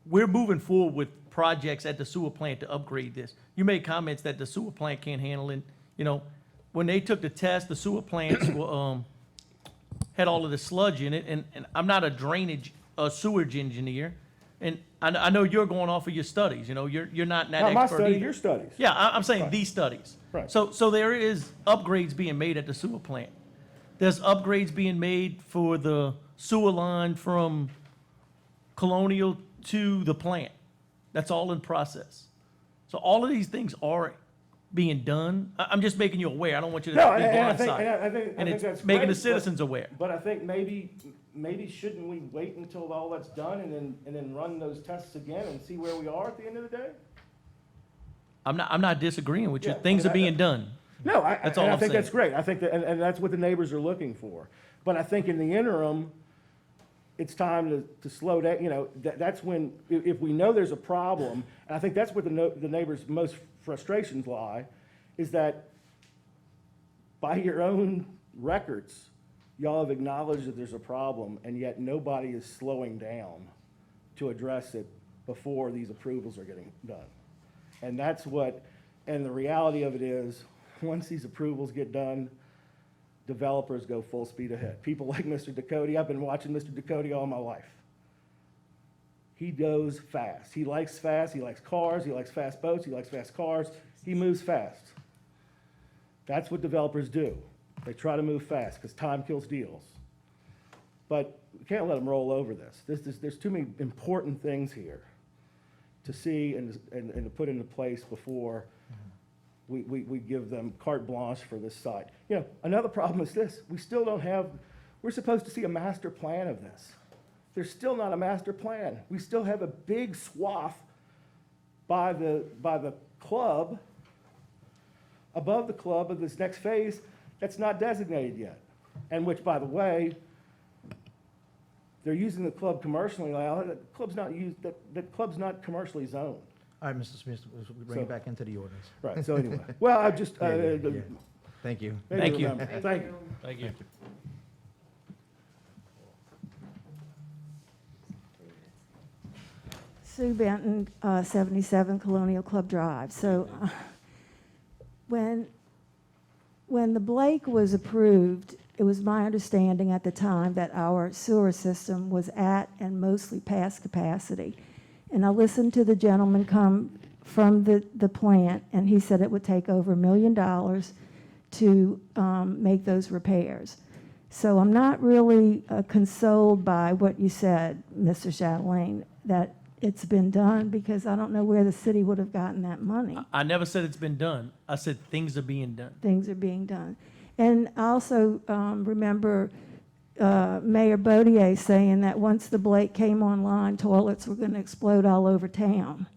[SPEAKER 5] we're moving forward with projects at the sewer plant to upgrade this. You made comments that the sewer plant can't handle it. When they took the test, the sewer plants were, had all of the sludge in it, and I'm not a sewage engineer, and I know you're going off of your studies, you're not that
[SPEAKER 8] Not my
[SPEAKER 5] expert
[SPEAKER 8] study,
[SPEAKER 5] either.
[SPEAKER 8] your studies.
[SPEAKER 5] Yeah, I'm saying
[SPEAKER 8] Right.
[SPEAKER 5] these studies.
[SPEAKER 8] Right.
[SPEAKER 5] So there is upgrades being made at the sewer plant. There's upgrades being made for the sewer line from Colonial to the plant. That's all in process. So all of these things are being done. I'm just making you aware. I don't want you to be
[SPEAKER 8] No, and I think
[SPEAKER 5] blindsided. And
[SPEAKER 8] that's
[SPEAKER 5] it's making
[SPEAKER 8] great,
[SPEAKER 5] the citizens aware.
[SPEAKER 8] But I think maybe shouldn't we wait until all that's done and then run those tests again and see where we are at the end of the day?
[SPEAKER 5] I'm not disagreeing with you.
[SPEAKER 8] Yeah,
[SPEAKER 5] Things
[SPEAKER 8] I
[SPEAKER 5] are
[SPEAKER 8] mean,
[SPEAKER 5] being done.
[SPEAKER 8] No,
[SPEAKER 5] That's all
[SPEAKER 8] and I
[SPEAKER 5] I'm
[SPEAKER 8] think
[SPEAKER 5] saying.
[SPEAKER 8] that's great. I think that, and that's what the neighbors are looking for. But I think in the interim, it's time to slow down, that's when, if we know there's a problem, and I think that's where the neighbors' most frustrations lie, is that by your own records, y'all have acknowledged that there's a problem, and yet nobody is slowing down to address it before these approvals are getting done. And and the reality of it is, once these approvals get done, developers go full speed ahead. People like Mr. Ducote, I've been watching Mr. Ducote all my life. He goes fast. He likes cars, he likes fast boats, he likes fast cars. He moves fast. That's what developers do. They try to move fast because time kills deals. But we can't let them roll over this. There's too many important things here to see and to put into place before we give them carte blanche for this site. You know, another problem is this, we still don't have, we're supposed to see a master plan of this. There's still not a master plan. We still have a big swath by the club, above the club of this next phase, that's not designated yet. And which, by the way, they're using the club commercially now. That club's not commercially zoned.
[SPEAKER 1] All right, Mr. Smith, we'll bring it
[SPEAKER 8] So-
[SPEAKER 1] back into the ordinance.
[SPEAKER 8] Right, so anyway, well, I just,
[SPEAKER 1] Yeah. Thank you.
[SPEAKER 8] maybe
[SPEAKER 5] Thank you.
[SPEAKER 8] remember. Thank you.
[SPEAKER 3] Thank you.
[SPEAKER 10] Sue Benton, 77 Colonial Club Drive. So when the Blake was approved, it was my understanding at the time that our sewer system was at and mostly past capacity. And I listened to the gentleman come from the plant, and he said it would take over $1 million to make those repairs. So I'm not really consoled by what you said, Mr. Chatelain, that it's been done, because I don't know where the city would have gotten that money.
[SPEAKER 5] I never said it's been done. I said things are being done.
[SPEAKER 10] Things are being done. And I also remember Mayor Bodier saying that once the Blake came online, toilets were going to explode all over town.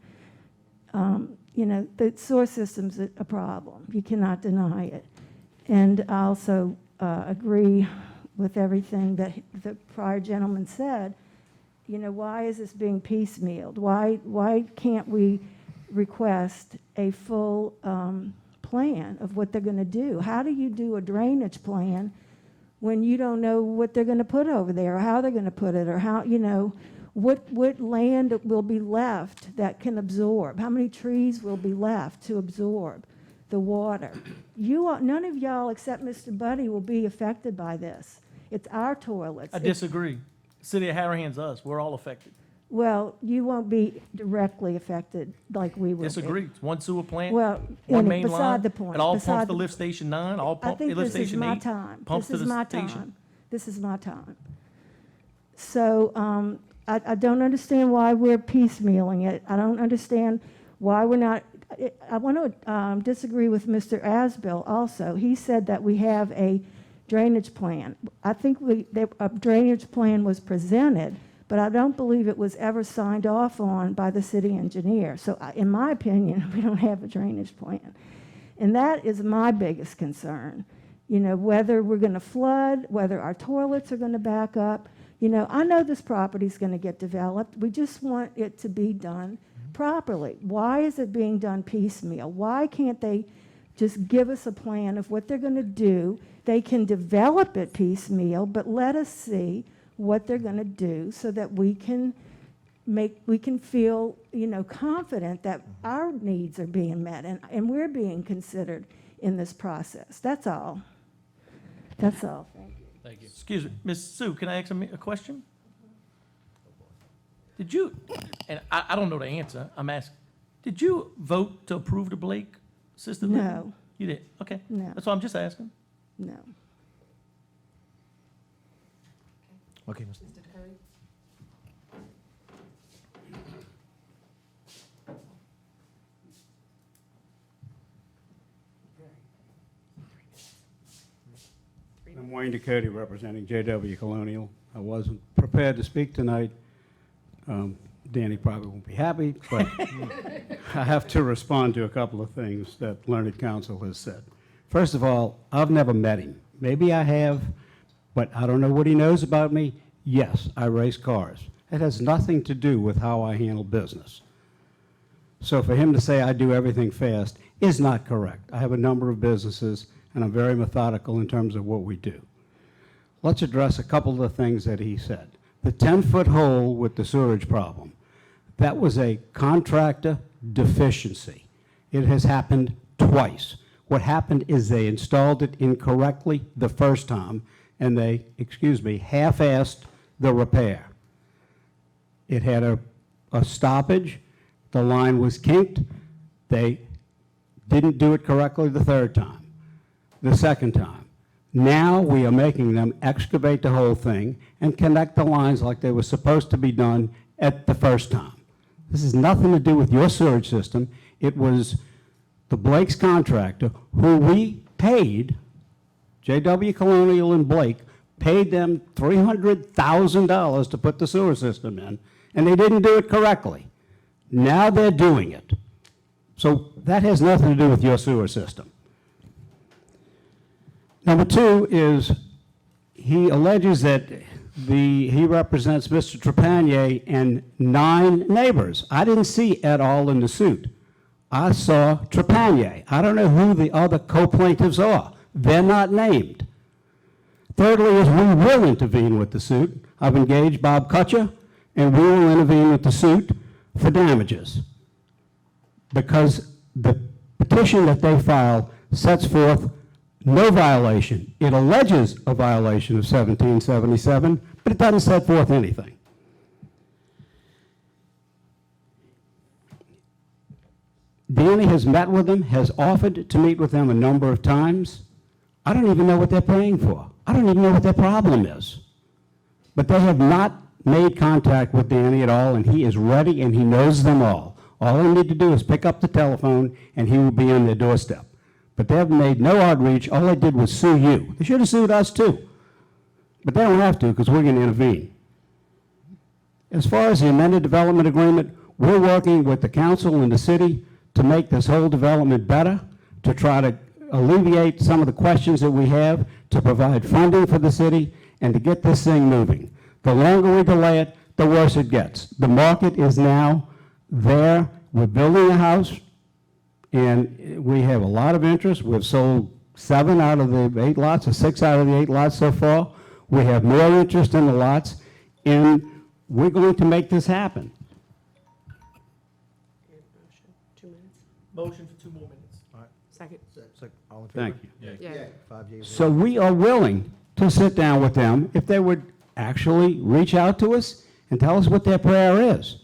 [SPEAKER 10] You know, the sewer system's a problem. You cannot deny it. And I also agree with everything that the prior gentleman said. You know, why is this being piecemealed? Why can't we request a full plan of what they're going to do? How do you do a drainage plan when you don't know what they're going to put over there, or how they're going to put it, or how, you know, what land will be left that can absorb? How many trees will be left to absorb the water? None of y'all except Mr. Buddy will be affected by this. It's our toilets.
[SPEAKER 5] I disagree. City of Harahan's us. We're all affected.
[SPEAKER 10] Well, you won't be directly affected like we will be.
[SPEAKER 5] Disagree. It's one sewer plant,
[SPEAKER 10] Well,
[SPEAKER 5] one main
[SPEAKER 10] beside
[SPEAKER 5] line.
[SPEAKER 10] the point.
[SPEAKER 5] It all
[SPEAKER 10] beside
[SPEAKER 5] pumps to
[SPEAKER 10] the-
[SPEAKER 5] lift station 9, all
[SPEAKER 10] I
[SPEAKER 5] pump,
[SPEAKER 10] think
[SPEAKER 5] lift
[SPEAKER 10] this is
[SPEAKER 5] station
[SPEAKER 10] my
[SPEAKER 5] 8,
[SPEAKER 10] time.
[SPEAKER 5] pumps to
[SPEAKER 10] This is
[SPEAKER 5] the
[SPEAKER 10] my
[SPEAKER 5] station.
[SPEAKER 10] time. This is my time. So I don't understand why we're piecemealing it. I don't understand why we're not. I want to disagree with Mr. Asbill also. He said that we have a drainage plan. I think a drainage plan was presented, but I don't believe it was ever signed off on by the city engineer. So in my opinion, we don't have a drainage plan. And that is my biggest concern. You know, whether we're going to flood, whether our toilets are going to back up. You know, I know this property's going to get developed. We just want it to be done properly. Why is it being done piecemeal? Why can't they just give us a plan of what they're going to do? They can develop it piecemeal, but let us see what they're going to do so that we can feel, you know, confident that our needs are being met and we're being considered in this process. That's all. That's all. Thank you.
[SPEAKER 3] Thank you.
[SPEAKER 5] Excuse me, Ms. Sue, can I ask a question? Did you, and I don't know the answer, I'm asking, did you vote to approve the Blake assisted living?
[SPEAKER 10] No.
[SPEAKER 5] You did? Okay.
[SPEAKER 10] No.
[SPEAKER 5] That's what I'm just asking.
[SPEAKER 10] No.
[SPEAKER 1] Okay, Mr.
[SPEAKER 11] I'm Wayne Ducote, representing JW Colonial. I wasn't prepared to speak tonight. Danny probably won't be happy, but I have to respond to a couple of things that Learned Counsel has said. First of all, I've never met him. Maybe I have, but I don't know what he knows about me. Yes, I race cars. It has nothing to do with how I handle business. So for him to say I do everything fast is not correct. I have a number of businesses, and I'm very methodical in terms of what we do. Let's address a couple of the things that he said. The 10-foot hole with the sewerage problem, that was a contractor deficiency. It has happened twice. What happened is they installed it incorrectly the first time, and they, half-assed the repair. It had a stoppage. The line was kinked. They didn't do it correctly the third time, the second time. Now we are making them excavate the whole thing and connect the lines like they were supposed to be done at the first time. This has nothing to do with your sewage system. It was the Blake's contractor who we paid, J.W. Colonial and Blake, paid them $300,000 to put the sewer system in, and they didn't do it correctly. Now they're doing it. So that has nothing to do with your sewer system. Number two is he alleges that he represents Mr. Trepanier and 9 neighbors. I didn't see et al. In the suit. I saw Trepanier. I don't know who the other co-plaintiffs are. They're not named. Thirdly is we will intervene with the suit. I've engaged Bob Kutcher, and we will intervene with the suit for damages, because the petition that they filed sets forth no violation. It alleges a violation of 1777, but it doesn't set forth anything. Danny has met with them, has offered to meet with them a number of times. I don't even know what they're paying for. I don't even know what their problem is. But they have not made contact with Danny at all, and he is ready and he knows them all. All they need to do is pick up the telephone and he will be on their doorstep. But they have made no outreach. All they did was sue you. They should have sued us too. But they don't have to, because we're going to intervene. As far as the amended development agreement, we're working with the council and the city to make this whole development better, to try to alleviate some of the questions that we have, to provide funding for the city, and to get this thing moving. The longer we delay it, the worse it gets. The market is now there. We're building a house, and we have a lot of interest. We've sold 7 out of the 8 lots, or 6 out of the 8 lots so far. We have more interest in the lots, and we're going to make this happen.
[SPEAKER 4] 2 minutes.
[SPEAKER 5] Motion for 2 more minutes.
[SPEAKER 4] Second.
[SPEAKER 1] All in favor?
[SPEAKER 11] Thank you.
[SPEAKER 4] Yeah.
[SPEAKER 1] 5 yeas.
[SPEAKER 11] So we are willing to sit down with them if they would actually reach out to us and tell us what their prayer is.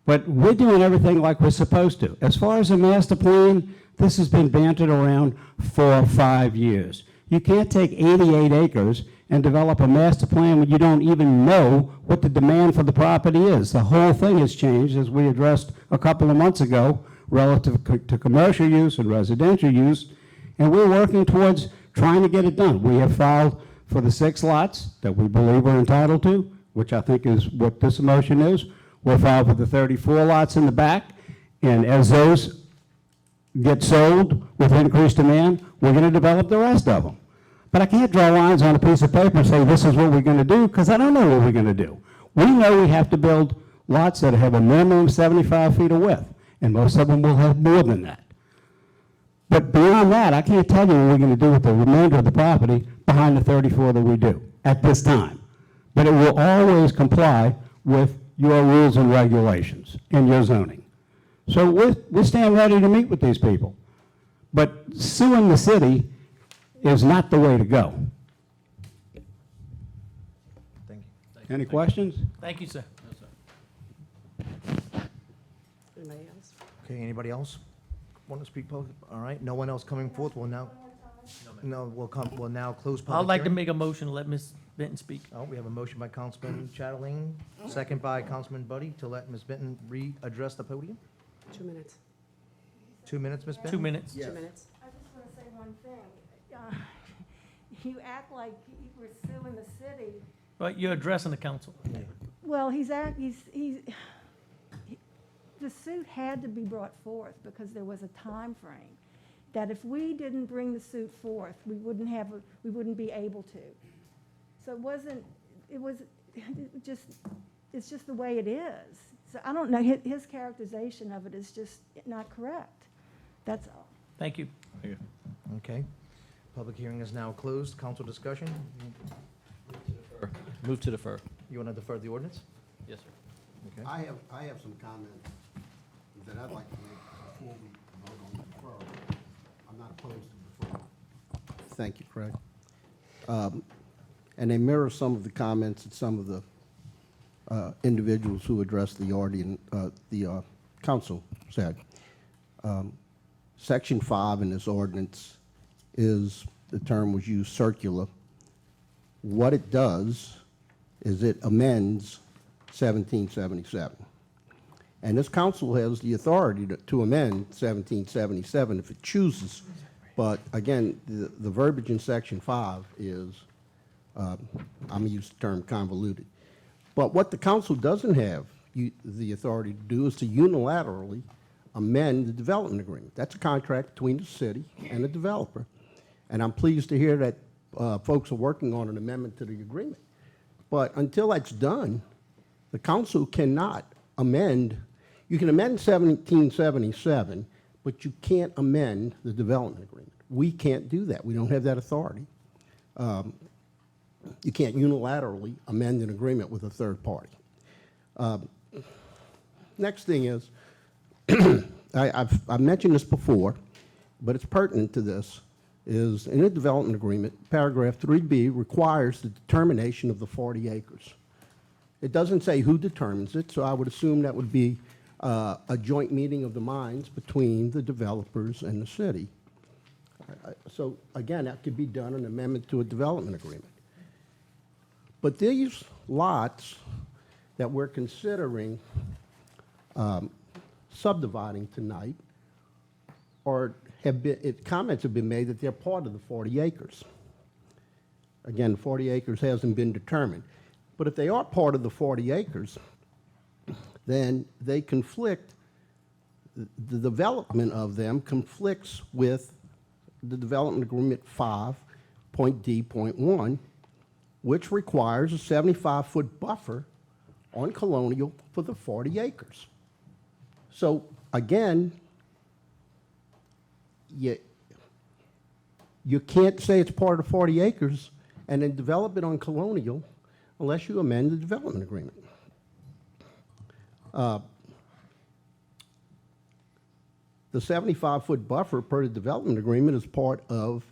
[SPEAKER 11] But we're doing everything like we're supposed to. As far as the master plan, this has been bantered around for 5 years. You can't take 88 acres and develop a master plan when you don't even know what the demand for the property is. The whole thing has changed, as we addressed a couple of months ago, relative to commercial use and residential use, and we're working towards trying to get it done. We have filed for the 6 lots that we believe we're entitled to, which I think is what this motion is. We're filed for the 34 lots in the back, and as those get sold with increased demand, we're going to develop the rest of them. But I can't draw lines on a piece of paper and say this is what we're going to do, because I don't know what we're going to do. We know we have to build lots that have a minimum of 75 feet of width, and most of them will have more than that. But beyond that, I can't tell you what we're going to do with the remainder of the property behind the 34 that we do at this time. But it will always comply with your rules and regulations and your zoning. So we stand ready to meet with these people. But suing the city is not the way to go.
[SPEAKER 1] Thank you.
[SPEAKER 11] Any questions?
[SPEAKER 5] Thank you, sir.
[SPEAKER 4] Anybody else?
[SPEAKER 1] Okay, anybody else want to speak? All right, no one else coming forth. We'll now, we'll now close public
[SPEAKER 5] I'd like to
[SPEAKER 1] hearing.
[SPEAKER 5] make a motion to let Ms. Benton speak.
[SPEAKER 1] Oh, we have a motion by Councilman Chatelain, second by Councilman Buddy, to let Ms. Benton re-address the podium.
[SPEAKER 4] 2 minutes.
[SPEAKER 1] 2 minutes, Ms. Benton?
[SPEAKER 5] 2 minutes.
[SPEAKER 4] 2 minutes.
[SPEAKER 10] I just want to say one thing. You act like you were suing the city.
[SPEAKER 5] Right, you're addressing the council.
[SPEAKER 10] Well, the suit had to be brought forth because there was a time frame that if we didn't bring the suit forth, we wouldn't be able to. So it's just the way it is. So I don't know, his characterization of it is just not correct. That's all.
[SPEAKER 5] Thank you.
[SPEAKER 1] Okay. Public hearing is now closed. Council discussion?
[SPEAKER 3] Move to defer.
[SPEAKER 1] You want to defer the ordinance?
[SPEAKER 3] Yes, sir.
[SPEAKER 1] Okay.
[SPEAKER 9] I have some comments that I'd like to make before we vote on the deferral. I'm not opposed to deferral. Thank you, Craig. And they mirror some of the comments that some of the individuals who addressed the council said. Section 5 in this ordinance is, the term was used, circular. What it does is it amends 1777. And this council has the authority to amend 1777 if it chooses. But again, the verbiage in Section 5 is, I'm going to use the term convoluted. But what the council doesn't have the authority to do is to unilaterally amend the development agreement. That's a contract between the city and the developer. And I'm pleased to hear that folks are working on an amendment to the agreement. But until that's done, the council cannot amend. You can amend 1777, but you can't amend the development agreement. We can't do that. We don't have that authority. You can't unilaterally amend an agreement with a third party. Next thing is, I've mentioned this before, but it's pertinent to this, is in a development agreement, paragraph 3B requires the determination of the 40 acres. It doesn't say who determines it, so I would assume that would be a joint meeting of the minds between the developers and the city. So again, that could be done an amendment to a development agreement. But these lots that we're considering subdividing tonight comments have been made that they're part of the 40 acres. Again, 40 acres hasn't been determined. But if they are part of the 40 acres, then they conflict, the development of them conflicts with the development agreement 5.D.1, which requires a 75-foot buffer on Colonial for the 40 acres. So again, you can't say it's part of the 40 acres and then develop it on Colonial unless you amend the development agreement. The 75-foot buffer per the development agreement is part of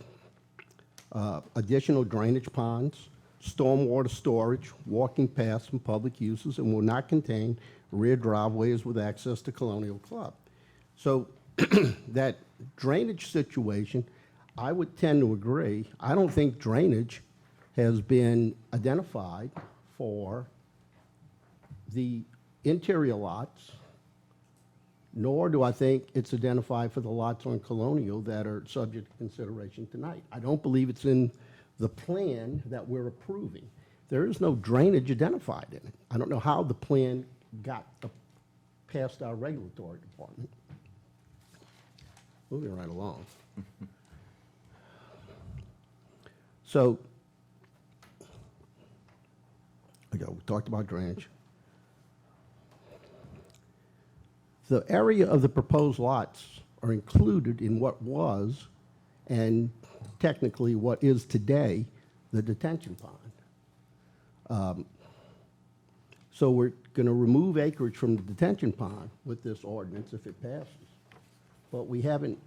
[SPEAKER 9] additional drainage ponds, stormwater storage, walking paths, and public uses, and will not contain rear driveways with access to Colonial Club. So that drainage situation, I would tend to agree. I don't think drainage has been identified for the interior lots, nor do I think it's identified for the lots on Colonial that are subject to consideration tonight. I don't believe it's in the plan that we're approving. There is no drainage identified in it. I don't know how the plan got past our regulatory department. Moving right along. So, we talked about drainage. The area of the proposed lots are included in what was, and technically what is today, the detention pond. So we're going to remove acreage from the detention pond with this ordinance if it passes. But we haven't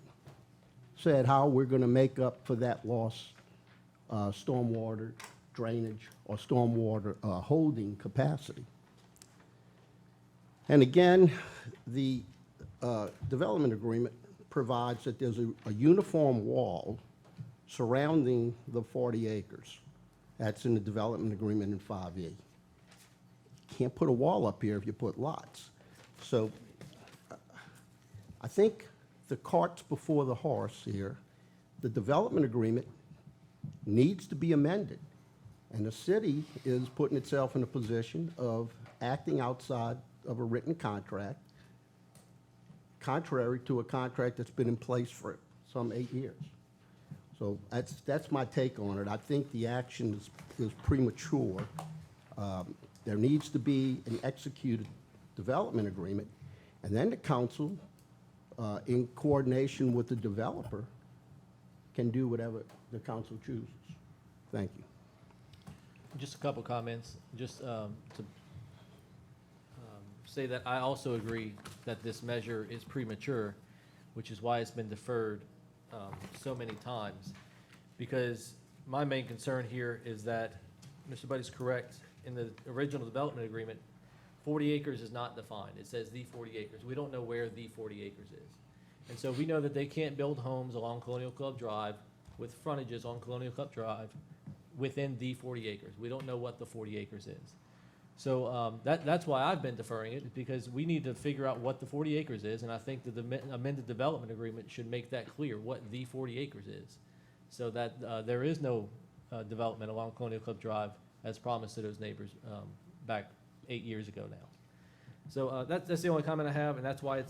[SPEAKER 9] said how we're going to make up for that lost stormwater drainage or stormwater holding capacity. And again, the development agreement provides that there's a uniform wall surrounding the 40 acres. That's in the development agreement in 5E. You can't put a wall up here if you put lots. So I think the cart's before the horse here. The development agreement needs to be amended. And the city is putting itself in a position of acting outside of a written contract, contrary to a contract that's been in place for some 8 years. So that's my take on it. I think the action is premature. There needs to be an executed development agreement, and then the council, in coordination with the developer, can do whatever the council chooses. Thank you.
[SPEAKER 3] Just a couple comments, just to say that I also agree that this measure is premature, which is why it's been deferred so many times. Because my main concern here is that, Mr. Buddy's correct, in the original development agreement, 40 acres is not defined. It says the 40 acres. We don't know where the 40 acres is. And so we know that they can't build homes along Colonial Club Drive with frontages on Colonial Club Drive within the 40 acres. We don't know what the 40 acres is. So that's why I've been deferring it, because we need to figure out what the 40 acres is, and I think that the amended development agreement should make that clear, what the 40 acres is, so that there is no development along Colonial Club Drive as promised to those neighbors back 8 years ago now. So that's the only comment I have, and that's why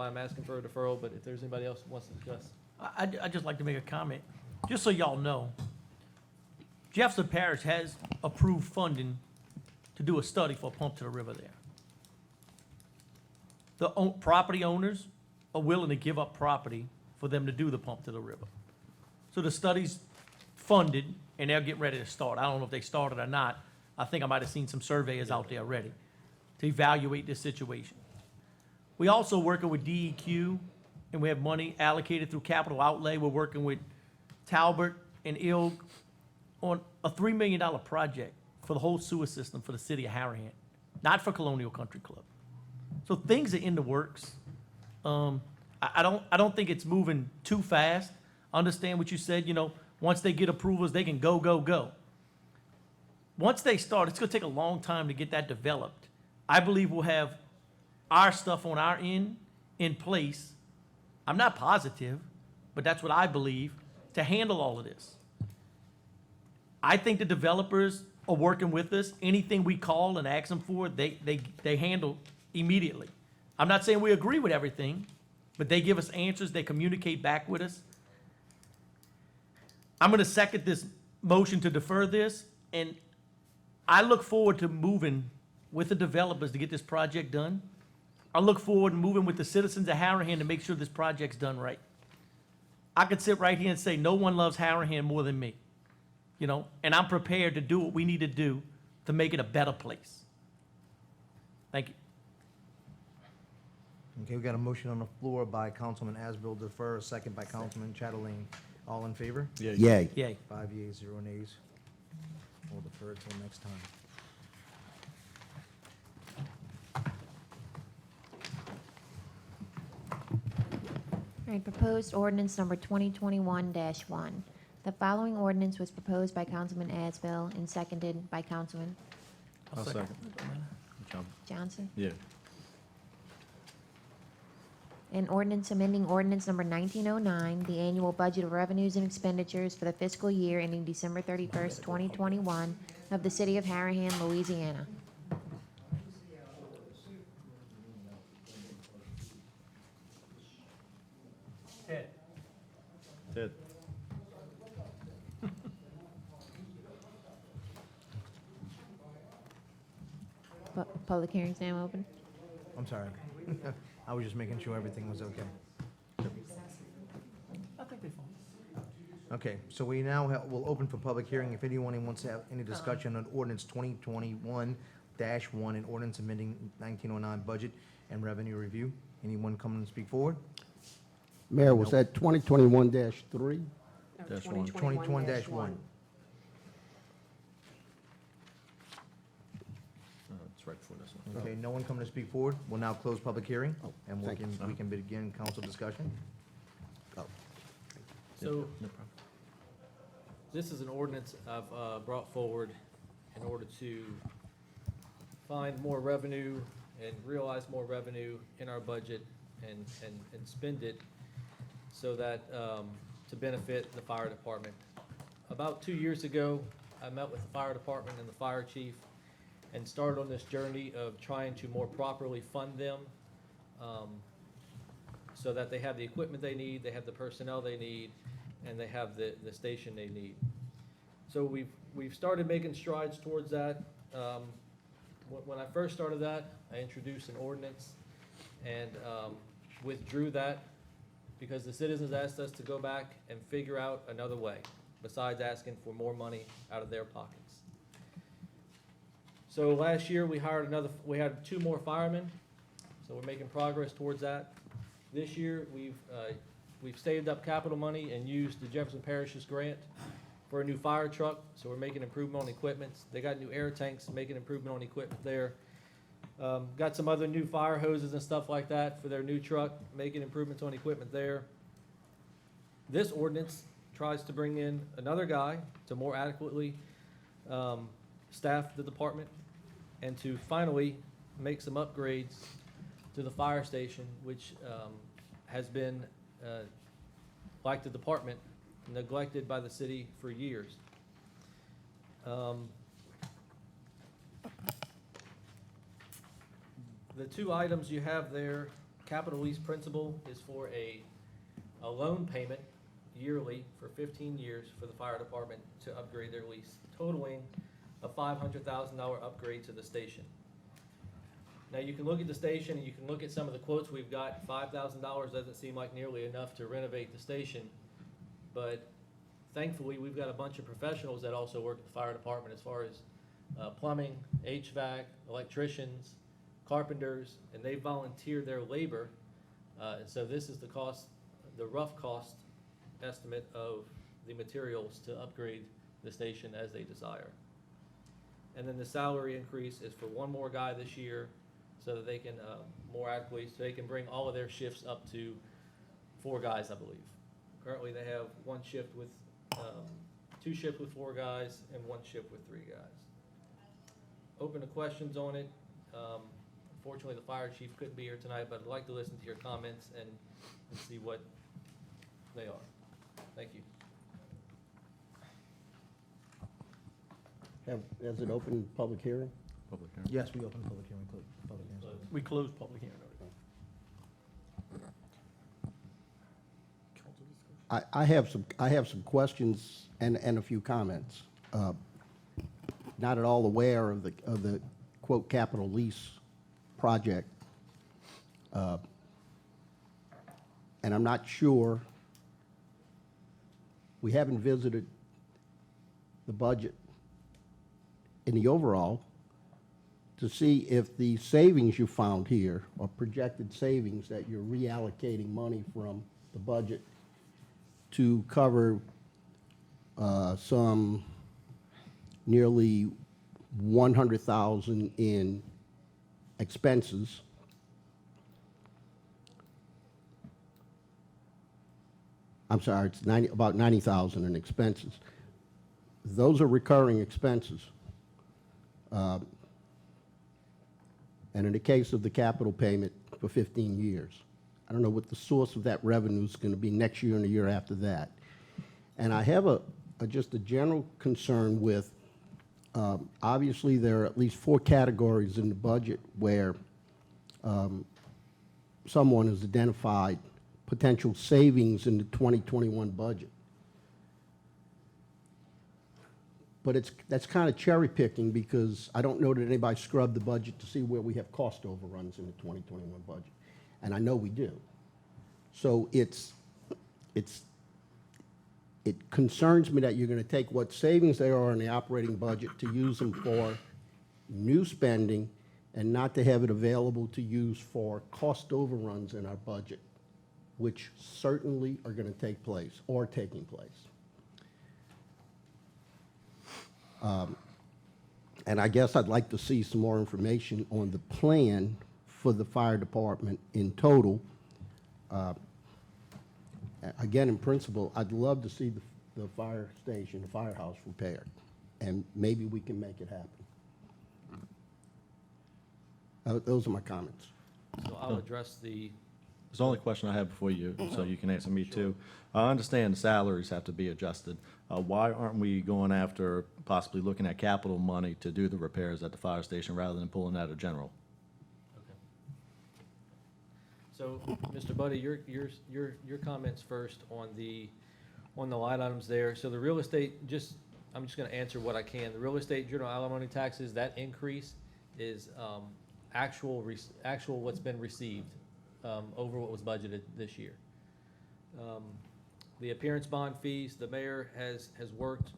[SPEAKER 3] I'm asking for a deferral. But if there's anybody else who wants to discuss,
[SPEAKER 5] I'd just like to make a comment, just so y'all know. Jefferson Parish has approved funding to do a study for a pump to the river there. The property owners are willing to give up property for them to do the pump to the river. So the study's funded, and they're getting ready to start. I don't know if they started or not. I think I might have seen some surveyors out there already to evaluate this situation. We also working with DEQ, and we have money allocated through capital outlay. We're working with Talbot and ILG on a $3 million project for the whole sewer system for the city of Harahan, not for Colonial Country Club. So things are in the works. I don't think it's moving too fast. I understand what you said, once they get approvals, they can go. Once they start, it's gonna take a long time to get that developed. I believe we'll have our stuff on our end in place. I'm not positive, but that's what I believe, to handle all of this. I think the developers are working with us. Anything we call and ask them for, they handle immediately. I'm not saying we agree with everything, but they give us answers, they communicate back with us. I'm gonna second this motion to defer this, and I look forward to moving with the developers to get this project done. I look forward to moving with the citizens of Harahan to make sure this project's done right. I could sit right here and say, no one loves Harahan more than me, and I'm prepared to do what we need to do to make it a better place. Thank you.
[SPEAKER 1] Okay, we got a motion on the floor by Councilman Asbill to defer, a second by Councilman Chatelain. All in favor?
[SPEAKER 9] Yay.
[SPEAKER 5] Yay.
[SPEAKER 1] 5 yeas, 0 nays. We'll defer till next time.
[SPEAKER 2] All right, proposed ordinance number 2021-1. The following ordinance was proposed by Councilman Asbill and seconded by Councilman
[SPEAKER 7] I'll second. Jump.
[SPEAKER 2] Johnson.
[SPEAKER 7] Yeah.
[SPEAKER 2] An ordinance amending ordinance number 1909, the annual budget of revenues and expenditures for the fiscal year ending December 31st, 2021 of the city of Harahan, Louisiana.
[SPEAKER 5] Ted.
[SPEAKER 7] Ted.
[SPEAKER 2] Public hearing's now open.
[SPEAKER 1] I'm sorry. I was just making sure everything was okay.
[SPEAKER 5] I think they fall.
[SPEAKER 1] Okay, so we now will open for public hearing. If anyone wants to have any discussion on ordinance 2021-1 and ordinance amending 1909 budget and revenue review. Anyone coming to speak forward?
[SPEAKER 9] Mayor, was that 2021-3?
[SPEAKER 4] No,
[SPEAKER 7] Dash one.
[SPEAKER 1] 2021-1.
[SPEAKER 7] It's right before this one.
[SPEAKER 1] Okay, no one coming to speak forward. We'll now close public hearing, and
[SPEAKER 9] thank you.
[SPEAKER 1] we can begin council discussion.
[SPEAKER 3] so
[SPEAKER 7] No problem.
[SPEAKER 3] this is an ordinance I've brought forward in order to find more revenue and realize more revenue in our budget and spend it so that, to benefit the fire department. About 2 years ago, I met with the fire department and the fire chief and started on this journey of trying to more properly fund them, so that they have the equipment they need, they have the personnel they need, and they have the station they need. So we've started making strides towards that. When I first started that, I introduced an ordinance and withdrew that because the citizens asked us to go back and figure out another way besides asking for more money out of their pockets. So last year, we had 2 more firemen, so we're making progress towards that. This year, we've saved up capital money and used the Jefferson Parish's grant for a new fire truck, so we're making improvement on equipment. They got new air tanks, making improvement on equipment there. Got some other new fire hoses and stuff like that for their new truck, making improvements on equipment there. This ordinance tries to bring in another guy to more adequately staff the department. and to finally make some upgrades to the fire station, which has been, like the department, neglected by the city for years. The two items you have there, capital lease principal is for a loan payment yearly for 15 years for the fire department to upgrade their lease, totaling a $500,000 upgrade to the station. Now, you can look at the station and you can look at some of the quotes we've got. $5,000 doesn't seem like nearly enough to renovate the station, but thankfully, we've got a bunch of professionals that also work at the fire department as far as plumbing, HVAC, electricians, carpenters, and they volunteer their labor. And so this is the cost, the rough cost estimate of the materials to upgrade the station as they desire. And then the salary increase is for one more guy this year so that they can more adequately, so they can bring all of their shifts up to 4 guys, I believe. Currently, they have 1 shift with, 2 shifts with 4 guys and 1 shift with 3 guys. Open to questions on it. Unfortunately, the fire chief couldn't be here tonight, but I'd like to listen to your comments and see what they are. Thank you.
[SPEAKER 9] Has it open public hearing?
[SPEAKER 7] Public hearing.
[SPEAKER 1] Yes, we open the public hearing, public hearing.
[SPEAKER 5] We closed public hearing already.
[SPEAKER 9] I have some questions and a few comments. Not at all aware of the quote capital lease project. And I'm not sure, we haven't visited the budget in the overall to see if the savings you found here, or projected savings that you're reallocating money from the budget to cover some nearly 100,000 in expenses. I'm sorry, it's about 90,000 in expenses. Those are recurring expenses. And in the case of the capital payment for 15 years, I don't know what the source of that revenue is going to be next year and the year after that. And I have just a general concern with, obviously there are at least 4 categories in the budget where someone has identified potential savings in the 2021 budget. But that's kind of cherry picking because I don't know that anybody scrubbed the budget to see where we have cost overruns in the 2021 budget. And I know we do. So it concerns me that you're going to take what savings there are in the operating budget to use them for new spending and not to have it available to use for cost overruns in our budget, which certainly are going to take place or taking place. And I guess I'd like to see some more information on the plan for the fire department in total. Again, in principle, I'd love to see the fire station, the firehouse repaired, and maybe we can make it happen. Those are my comments.
[SPEAKER 3] So I'll address the,
[SPEAKER 7] There's the only question I have before you, so you can answer me too. I understand the salaries have to be adjusted. Why aren't we going after possibly looking at capital money to do the repairs at the fire station rather than pulling out of general?
[SPEAKER 3] so, Mr. Buddy, your comments first on the line items there. So the real estate, I'm just gonna answer what I can. The real estate general alimony taxes, that increase is actual what's been received over what was budgeted this year. The appearance bond fees, the mayor has worked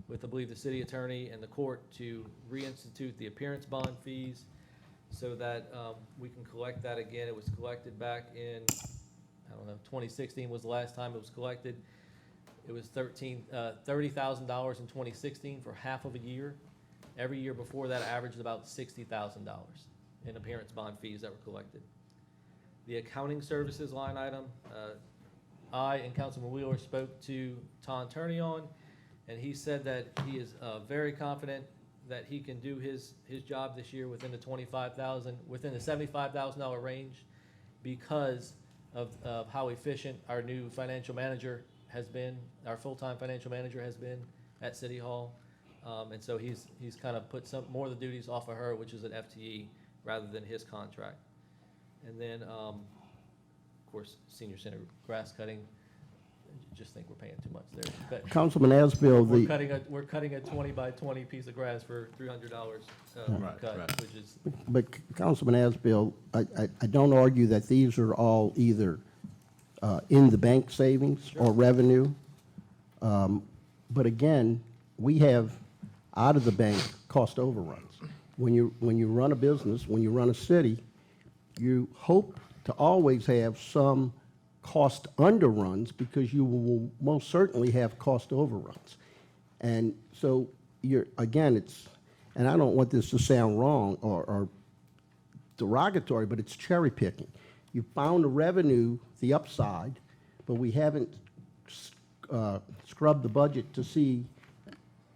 [SPEAKER 3] with, I believe, the city attorney and the court to reinstitute the appearance bond fees so that we can collect that again. It was collected back in, I don't know, 2016 was the last time it was collected. It was $30,000 in 2016 for half of a year. Every year before that averaged about $60,000 in appearance bond fees that were collected. The accounting services line item, I and Councilman Wheeler spoke to Tom Turney on, and he said that he is very confident that he can do his job this year within the within the $75,000 range because of how efficient our new financial manager has been, our full-time financial manager has been at City Hall. And so he's kind of put some more of the duties off of her, which is an FTE, rather than his contract. And then, of course, senior center grass cutting, just think we're paying too much there. But
[SPEAKER 9] Councilman Asbill,
[SPEAKER 3] we're cutting a 20 by 20 piece of grass for $300
[SPEAKER 7] Right,
[SPEAKER 3] cut,
[SPEAKER 7] right.
[SPEAKER 3] which is,
[SPEAKER 9] but Councilman Asbill, I don't argue that these are all either in the bank savings or revenue. But again, we have out of the bank cost overruns. When you run a business, when you run a city, you hope to always have some cost underruns because you will most certainly have cost overruns. And so again, and I don't want this to sound wrong or derogatory, but it's cherry picking. You found the revenue, the upside, but we haven't scrubbed the budget to see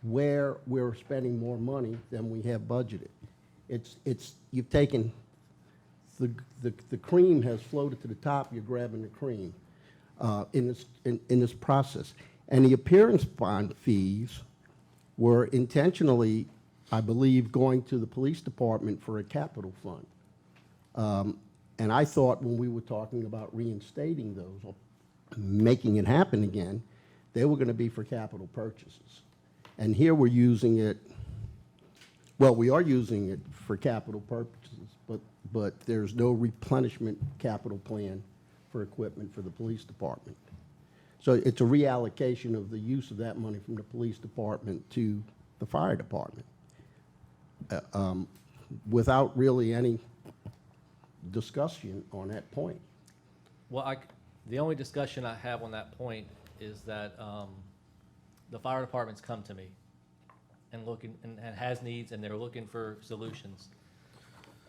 [SPEAKER 9] where we're spending more money than we have budgeted. You've taken, the cream has floated to the top, you're grabbing the cream in this process. And the appearance bond fees were intentionally, I believe, going to the police department for a capital fund. And I thought when we were talking about reinstating those, or making it happen again, they were going to be for capital purchases. And here we're using it, well, we are using it for capital purposes, but there's no replenishment capital plan for equipment for the police department. So it's a reallocation of the use of that money from the police department to the fire department without really any discussion on that point.
[SPEAKER 3] well, the only discussion I have on that point is that the fire department's come to me and looking, and has needs, and they're looking for solutions.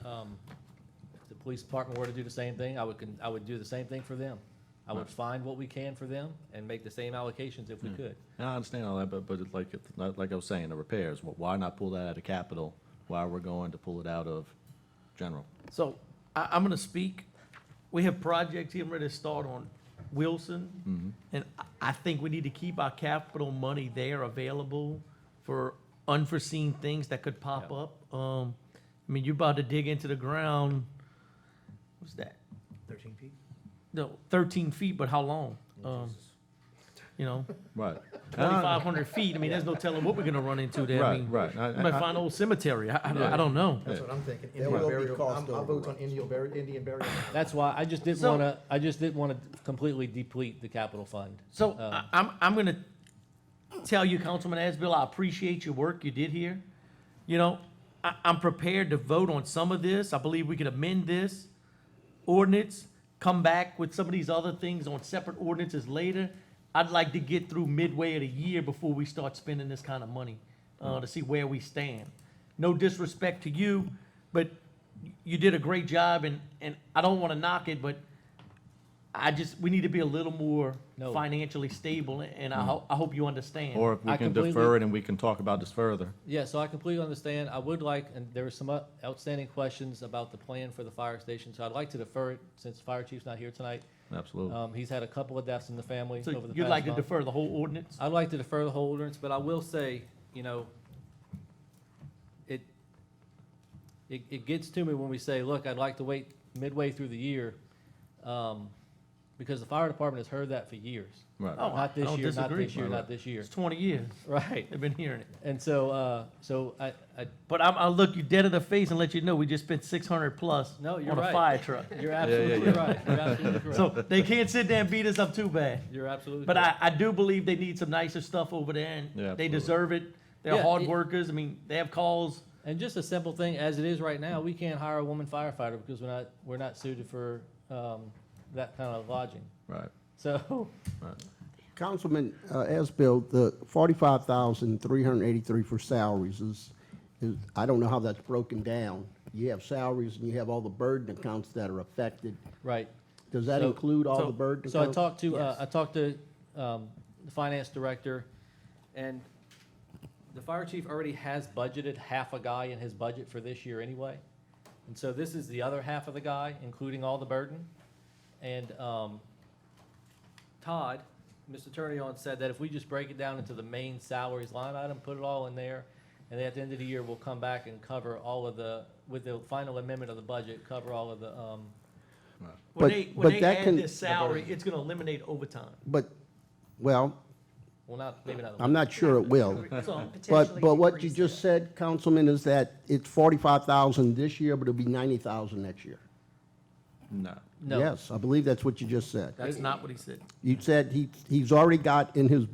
[SPEAKER 3] If the police department were to do the same thing, I would do the same thing for them. I would find what we can for them and make the same allocations if we could.
[SPEAKER 7] And I understand all that, but it's like I was saying, the repairs, why not pull that out of capital while we're going to pull it out of general?
[SPEAKER 5] So I'm going to speak. We have projects here ready to start on Wilson. And I think we need to keep our capital money there available for unforeseen things that could pop up. I mean, you're about to dig into the ground. What's that?
[SPEAKER 1] 13 feet?
[SPEAKER 5] No, 13 feet, but how long? You know,
[SPEAKER 7] Right.
[SPEAKER 5] 2,500 feet. I mean, there's no telling what we're going to run into there. I
[SPEAKER 7] Right,
[SPEAKER 5] mean,
[SPEAKER 7] right.
[SPEAKER 5] we might find an old cemetery. I don't know.
[SPEAKER 1] That's what I'm thinking.
[SPEAKER 9] There will be cost
[SPEAKER 1] I'll vote on
[SPEAKER 9] overruns.
[SPEAKER 1] Indian burial.
[SPEAKER 3] That's why I just didn't
[SPEAKER 5] So-
[SPEAKER 3] want to completely deplete the capital fund.
[SPEAKER 5] So I'm going to tell you, Councilman Asbill, I appreciate your work you did here. You know, I'm prepared to vote on some of this. I believe we could amend this ordinance, come back with some of these other things on separate ordinances later. I'd like to get through midway of the year before we start spending this kind of money to see where we stand. No disrespect to you, but you did a great job, and I don't want to knock it, but we need to be a little more
[SPEAKER 3] No.
[SPEAKER 5] financially stable, and I hope you understand.
[SPEAKER 7] Or if we
[SPEAKER 3] I
[SPEAKER 7] can
[SPEAKER 3] completely-
[SPEAKER 7] defer it and we can talk about this further.
[SPEAKER 3] Yeah, so I completely understand. I would like, and there were some outstanding questions about the plan for the fire station, so I'd like to defer it since the fire chief's not here tonight.
[SPEAKER 7] Absolutely.
[SPEAKER 3] He's had a couple of deaths in the family
[SPEAKER 5] So
[SPEAKER 3] over the past
[SPEAKER 5] you'd like to
[SPEAKER 3] month.
[SPEAKER 5] defer the whole ordinance?
[SPEAKER 3] I'd like to defer the whole ordinance, but I will say, you know, it gets to me when we say, look, I'd like to wait midway through the year, because the fire department has heard that for years.
[SPEAKER 7] Right.
[SPEAKER 5] Oh,
[SPEAKER 3] Not this
[SPEAKER 5] I don't
[SPEAKER 3] year, not
[SPEAKER 5] disagree.
[SPEAKER 3] this year,
[SPEAKER 7] Right,
[SPEAKER 3] not
[SPEAKER 7] right.
[SPEAKER 3] this year.
[SPEAKER 5] It's 20 years.
[SPEAKER 3] Right.
[SPEAKER 5] They've been hearing it.
[SPEAKER 3] And so, I,
[SPEAKER 5] But I'll look you dead in the face and let you know we just spent 600 plus
[SPEAKER 3] No, you're
[SPEAKER 5] on a
[SPEAKER 3] right.
[SPEAKER 5] fire truck.
[SPEAKER 3] you're absolutely right. You're absolutely correct.
[SPEAKER 5] So they can't sit there and beat us up too bad.
[SPEAKER 3] You're absolutely
[SPEAKER 5] But
[SPEAKER 3] correct.
[SPEAKER 5] I do believe they need some nicer stuff over there, and
[SPEAKER 7] Yeah,
[SPEAKER 5] they
[SPEAKER 7] absolutely.
[SPEAKER 5] deserve it. They're
[SPEAKER 3] Yeah,
[SPEAKER 5] hard
[SPEAKER 3] it-
[SPEAKER 5] workers. I mean, they have calls.
[SPEAKER 3] And just a simple thing, as it is right now, we can't hire a woman firefighter because we're not suited for that kind of lodging.
[SPEAKER 7] Right.
[SPEAKER 3] So,
[SPEAKER 7] Right.
[SPEAKER 9] Councilman Asbill, the 45,383 for salaries is, I don't know how that's broken down. You have salaries and you have all the burden accounts that are affected.
[SPEAKER 3] right.
[SPEAKER 9] Does that
[SPEAKER 3] So-
[SPEAKER 9] include all
[SPEAKER 5] so-
[SPEAKER 9] the burden
[SPEAKER 3] So I
[SPEAKER 9] accounts?
[SPEAKER 3] talked to the finance director, and the fire chief already has budgeted half a guy in his budget for this year anyway. And so this is the other half of the guy, including all the burden. And Todd, Mr. Turnion, said that if we just break it down into the main salaries line item, put it all in there, and then at the end of the year, we'll come back and cover all of the, with the final amendment of the budget, cover all of the,
[SPEAKER 5] When
[SPEAKER 9] But-
[SPEAKER 5] they,
[SPEAKER 9] but
[SPEAKER 5] when they
[SPEAKER 9] that
[SPEAKER 5] add
[SPEAKER 9] can-
[SPEAKER 5] this salary, it's gonna eliminate overtime.
[SPEAKER 9] But, well,
[SPEAKER 3] well, not, maybe not.
[SPEAKER 9] I'm not sure it will.
[SPEAKER 5] So,
[SPEAKER 9] But what you just said, Councilman, is that it's 45,000 this year, but it'll be 90,000 next year.
[SPEAKER 7] No.
[SPEAKER 3] No.
[SPEAKER 9] Yes, I believe that's what you just said.
[SPEAKER 5] that's not what he said.
[SPEAKER 9] You said he's already got in his,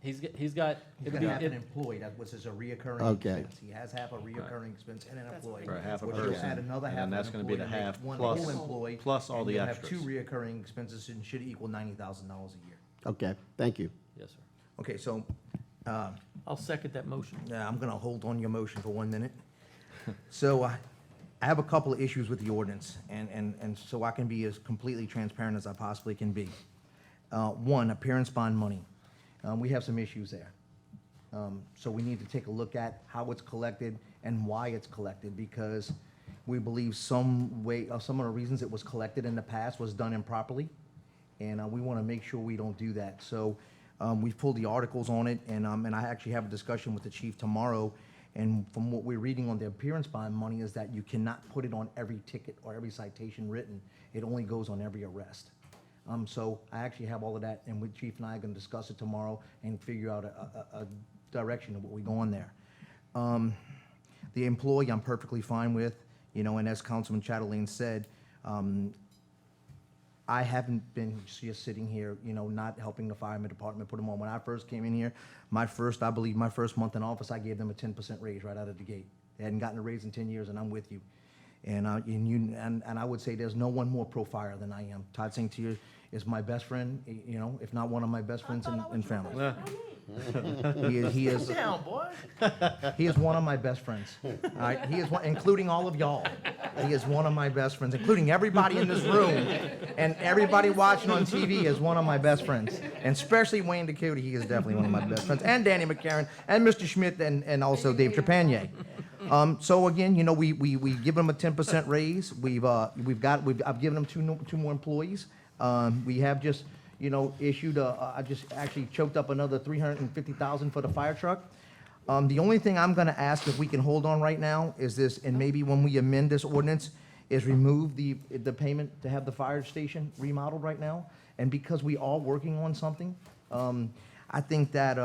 [SPEAKER 3] He's got,
[SPEAKER 1] He's
[SPEAKER 3] it'll
[SPEAKER 1] got
[SPEAKER 3] be,
[SPEAKER 1] half an
[SPEAKER 3] it-
[SPEAKER 1] employee, that was his a reoccurring
[SPEAKER 9] Okay.
[SPEAKER 1] expense. He has half a reoccurring expense and an employee.
[SPEAKER 7] For a half a
[SPEAKER 1] Which will
[SPEAKER 7] person,
[SPEAKER 1] add another
[SPEAKER 7] and
[SPEAKER 1] half
[SPEAKER 7] then
[SPEAKER 1] an
[SPEAKER 7] that's gonna be the
[SPEAKER 1] employee to make
[SPEAKER 7] half
[SPEAKER 1] one
[SPEAKER 7] plus-
[SPEAKER 1] full employee,
[SPEAKER 7] plus all
[SPEAKER 1] and
[SPEAKER 7] the
[SPEAKER 1] you'll
[SPEAKER 7] extras.
[SPEAKER 1] have two reoccurring expenses and should equal $90,000 a year.
[SPEAKER 9] okay, thank you.
[SPEAKER 3] yes, sir.
[SPEAKER 1] Okay, so,
[SPEAKER 5] I'll second that motion.
[SPEAKER 1] yeah, I'm gonna hold on your motion for 1 minute. So, I have a couple of issues with the ordinance, and so I can be as completely transparent as I possibly can be. One, appearance bond money. We have some issues there. So we need to take a look at how it's collected and why it's collected, because we believe some of the reasons it was collected in the past was done improperly, and we want to make sure we don't do that. So we've pulled the articles on it, and I actually have a discussion with the chief tomorrow. And from what we're reading on the appearance bond money is that you cannot put it on every ticket or every citation written. It only goes on every arrest. So I actually have all of that, and with Chief and I are gonna discuss it tomorrow and figure out a direction of what we go on there. The employee, I'm perfectly fine with, and as Councilman Chatelain said, I haven't been just sitting here, not helping the fireman department put them on. When I first came in here, I believe my first month in office, I gave them a 10% raise right out of the gate. They hadn't gotten a raise in 10 years, and I'm with you. And I would say there's no one more pro-fire than I am. Todd St. Cyr is my best friend, if not one of my best friends in family. He is.
[SPEAKER 5] Sit down, boy.
[SPEAKER 1] He is one of my best friends. All right, he is one, including all of y'all. He is one of my best friends, including everybody in this room and everybody watching on TV is one of my best friends. And especially Wayne Ducote, he is definitely one of my best friends. And Danny McCarron and Mr. Schmidt and also Dave Trepanier. So again, we give them a 10% raise. I've given them two more employees. We have just issued I just actually choked up another $350,000 for the fire truck. The only thing I'm gonna ask if we can hold on right now is this, and maybe when we amend this ordinance, is remove the payment to have the fire station remodeled right now. And because we are working on something, I think that,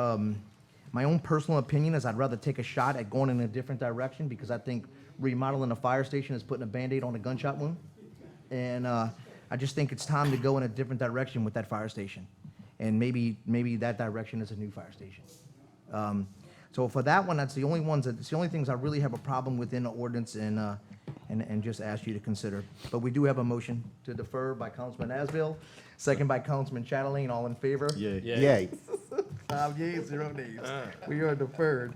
[SPEAKER 1] my own personal opinion is I'd rather take a shot at going in a different direction, because I think remodeling a fire station is putting a Band-Aid on a gunshot wound. And, I just think it's time to go in a different direction with that fire station. And maybe that direction is a new fire station. So for that one, it's the only things I really have a problem with in the ordinance and just ask you to consider. But we do have a motion to defer by Councilman Asbill, second by Councilman Chatelain. All in favor?
[SPEAKER 7] Yeah.
[SPEAKER 9] Yay.
[SPEAKER 1] 5 yeas, 0 nays. We are deferred.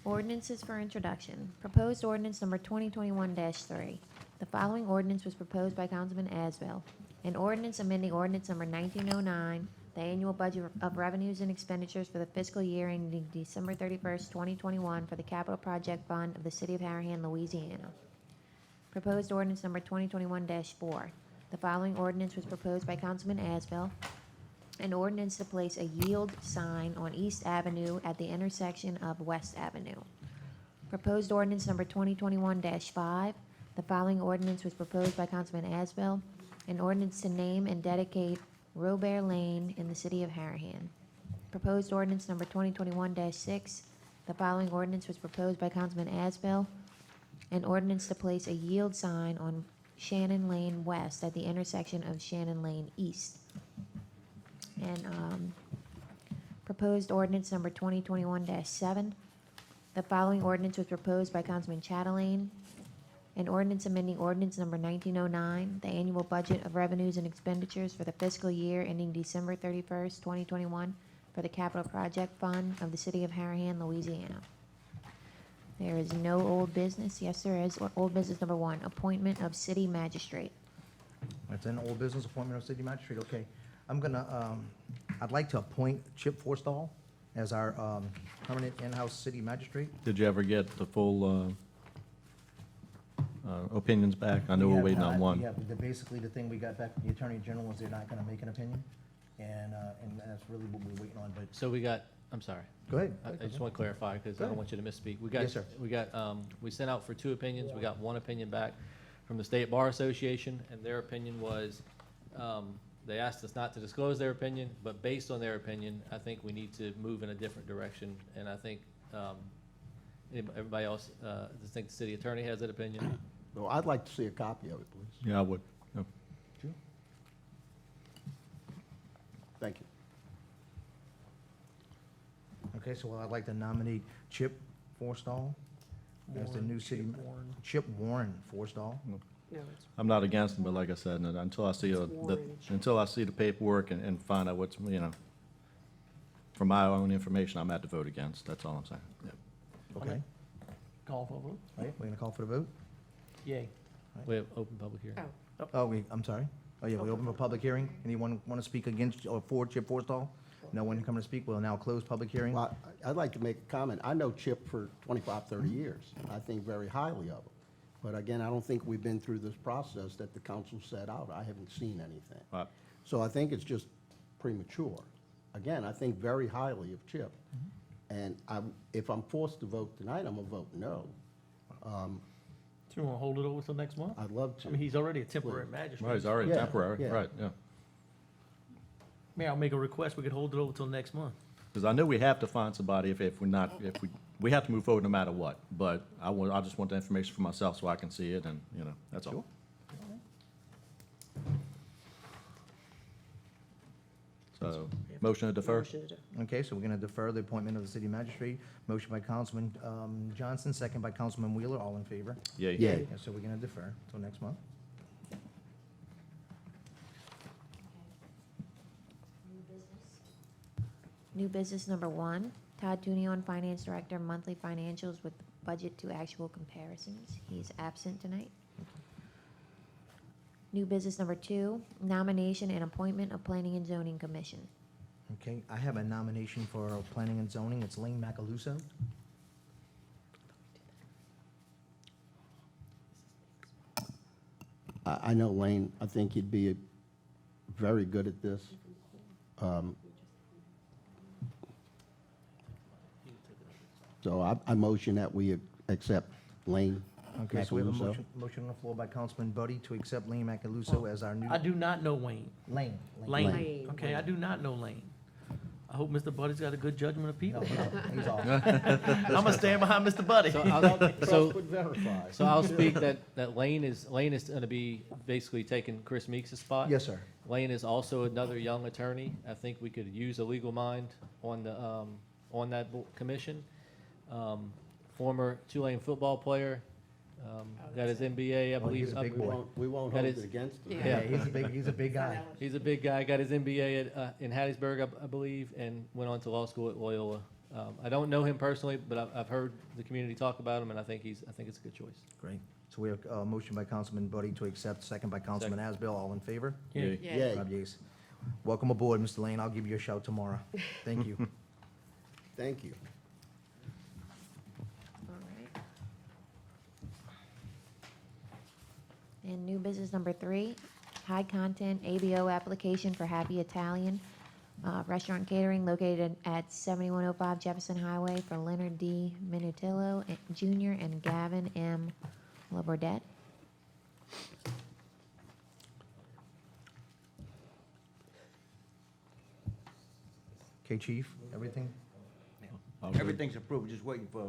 [SPEAKER 2] Ordinances for introduction. Proposed ordinance number 2021-3. The following ordinance was proposed by Councilman Asbill. An ordinance amending ordinance number 1909, the annual budget of revenues and expenditures for the fiscal year ending December 31st, 2021 for the Capital Project Fund of the City of Harahan, Louisiana. Proposed ordinance number 2021-4. The following ordinance was proposed by Councilman Asbill. An ordinance to place a yield sign on East Avenue at the intersection of West Avenue. Proposed ordinance number 2021-5. The following ordinance was proposed by Councilman Asbill. An ordinance to name and dedicate Robert Lane in the city of Harahan. Proposed ordinance number 2021-6. The following ordinance was proposed by Councilman Asbill. An ordinance to place a yield sign on Shannon Lane West at the intersection of Shannon Lane East. And proposed ordinance number 2021-7. The following ordinance was proposed by Councilman Chatelain. An ordinance amending ordinance number 1909, the annual budget of revenues and expenditures for the fiscal year ending December 31st, 2021 for the Capital Project Fund of the City of Harahan, Louisiana. There is no old business. Yes, there is. Old business number 1, appointment of city magistrate.
[SPEAKER 1] That's an old business appointment of city magistrate, okay. I'm gonna, I'd like to appoint Chip Forstall as our permanent in-house city magistrate.
[SPEAKER 7] Did you ever get the full opinions back? I know
[SPEAKER 1] We
[SPEAKER 7] we're
[SPEAKER 1] have
[SPEAKER 7] waiting on
[SPEAKER 1] not-
[SPEAKER 7] one.
[SPEAKER 1] Yeah, basically, the thing we got back from the Attorney General is they're not gonna make an opinion, and that's really what we're waiting on, but,
[SPEAKER 3] So we got, I'm sorry.
[SPEAKER 1] go ahead.
[SPEAKER 3] I just want to clarify, because
[SPEAKER 1] Go
[SPEAKER 3] I don't
[SPEAKER 1] ahead.
[SPEAKER 3] want you to misspeak.
[SPEAKER 1] Yes, sir.
[SPEAKER 3] We sent out for 2 opinions. We got 1 opinion back from the State Bar Association, and their opinion was, they asked us not to disclose their opinion, but based on their opinion, I think we need to move in a different direction. And I think, everybody else, does think the city attorney has that opinion?
[SPEAKER 9] Well, I'd like to see a copy of it, please.
[SPEAKER 7] Yeah, I would. Yeah.
[SPEAKER 9] Thank you.
[SPEAKER 1] Okay, so I'd like to nominate Chip Forstall as the new city. Chip Warren Forstall.
[SPEAKER 4] No, it's
[SPEAKER 7] I'm not against them, but like I said, until I see,
[SPEAKER 4] It's Warren.
[SPEAKER 7] until I see the paperwork and find out what's, from my own information, I'm at to vote against. That's all I'm saying. Yeah.
[SPEAKER 1] Okay,
[SPEAKER 5] Call for a vote?
[SPEAKER 1] all right, we're gonna call for the vote.
[SPEAKER 5] Yay.
[SPEAKER 3] We have open public hearing.
[SPEAKER 4] Oh,
[SPEAKER 1] Oh, I'm sorry. Oh, yeah, we open for public hearing. Anyone want to speak against or for Chip Forstall? No one coming to speak. We'll now close public hearing.
[SPEAKER 9] Well, I'd like to make a comment. I know Chip for 25, 30 years. I think very highly of him. But again, I don't think we've been through this process that the council set out. I haven't seen anything.
[SPEAKER 7] Right.
[SPEAKER 9] So I think it's just premature. Again, I think very highly of Chip. And if I'm forced to vote tonight, I'm gonna vote no.
[SPEAKER 5] So you want to hold it over till next month?
[SPEAKER 9] I'd love
[SPEAKER 5] I mean,
[SPEAKER 9] to.
[SPEAKER 5] he's already a temporary magistrate.
[SPEAKER 7] Right, it's already
[SPEAKER 9] Yeah,
[SPEAKER 7] temporary,
[SPEAKER 9] yeah.
[SPEAKER 7] right, yeah.
[SPEAKER 5] Mayor, I'll make a request, we could hold it over till next month.
[SPEAKER 7] Because I know we have to find somebody if we have to move forward no matter what. But I just want the information for myself so I can see it and, that's all. So, motion to defer?
[SPEAKER 4] motion to-
[SPEAKER 1] Okay, so we're gonna defer the appointment of the city magistrate. Motion by Councilman Johnson, second by Councilman Wheeler. All in favor?
[SPEAKER 7] Yay.
[SPEAKER 9] Yeah.
[SPEAKER 1] Yeah, so we're gonna defer till next month.
[SPEAKER 2] New business number 1, Todd Tunion, Finance Director, monthly financials with budget to actual comparisons. He's absent tonight. New business number 2, nomination and appointment of Planning and Zoning Commission.
[SPEAKER 1] Okay, I have a nomination for planning and zoning. It's Lane Macaluso.
[SPEAKER 9] I know Lane, I think he'd be very good at this. So I motion that we accept Lane
[SPEAKER 1] Okay, so we have a
[SPEAKER 9] Macaluso.
[SPEAKER 1] motion on the floor by Councilman Buddy to accept Lane Macaluso as our new.
[SPEAKER 5] I do not know Wayne.
[SPEAKER 1] Lane.
[SPEAKER 5] Lane.
[SPEAKER 4] Lane.
[SPEAKER 5] Okay, I do not know Lane. I hope Mr. Buddy's got a good judgment of
[SPEAKER 1] No,
[SPEAKER 5] people.
[SPEAKER 1] he's off.
[SPEAKER 5] I'm gonna stand behind Mr. Buddy.
[SPEAKER 3] So I'll speak that Lane is gonna be basically taking Chris Meeks' spot.
[SPEAKER 1] Yes, sir.
[SPEAKER 3] Lane is also another young attorney. I think we could use a legal mind on the, on that commission. Former Tulane football player, got his MBA, I
[SPEAKER 1] Oh, he's
[SPEAKER 3] believe.
[SPEAKER 1] a big boy.
[SPEAKER 9] We won't
[SPEAKER 3] That
[SPEAKER 9] hold
[SPEAKER 3] is-
[SPEAKER 9] it against him.
[SPEAKER 5] Yeah.
[SPEAKER 1] Yeah, he's a big guy.
[SPEAKER 3] He's a big guy, got his MBA at, in Hattiesburg, I believe, and went on to law school at Loyola. I don't know him personally, but I've heard the community talk about him, and I think it's a good choice.
[SPEAKER 1] Great. So we have a motion by Councilman Buddy to accept, second by Councilman Asbill. All in favor?
[SPEAKER 5] Yeah.
[SPEAKER 9] Yay.
[SPEAKER 1] 5 yeas. Welcome aboard, Mr. Lane. I'll give you a shout tomorrow. Thank you.
[SPEAKER 9] Thank you.
[SPEAKER 2] All right. And new business number 3, high content ABO application for Happy Italian Restaurant Catering located at 7105 Jefferson Highway for Leonard D. Minutillo Jr. and Gavin M. Labordette.
[SPEAKER 1] Okay, Chief, everything?
[SPEAKER 6] Everything's approved, just waiting for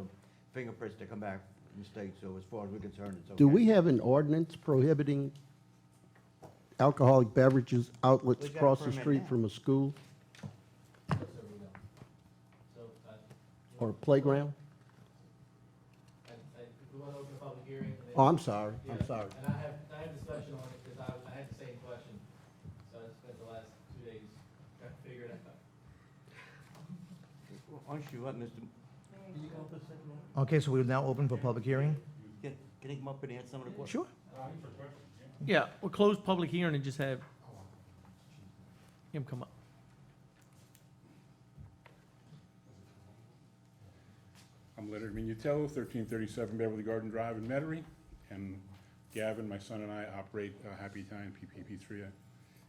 [SPEAKER 6] fingerprints to come back from the state, so as far as we're concerned, it's okay.
[SPEAKER 9] Do we have an ordinance prohibiting alcoholic beverages outlets
[SPEAKER 6] We got a
[SPEAKER 9] across the
[SPEAKER 6] permit
[SPEAKER 9] street
[SPEAKER 6] now.
[SPEAKER 9] from a school
[SPEAKER 3] So,
[SPEAKER 9] or a playground?
[SPEAKER 3] we want to open a public hearing.
[SPEAKER 9] Oh, I'm sorry, I'm sorry.
[SPEAKER 3] And I had discussion on it because I had the same question, so I spent the last 2 days trying to figure it out.
[SPEAKER 6] Why don't you let Mr.,
[SPEAKER 1] Okay, so we're now open for public hearing?
[SPEAKER 6] can he come up and answer some of the questions?
[SPEAKER 1] Sure.
[SPEAKER 5] Yeah, we'll close public hearing and just have, Him come up.
[SPEAKER 12] I'm Leonard Minutello, 1337 Beverly Garden Drive in Metairie, and Gavin, my son, and I operate Happy Italian PPP3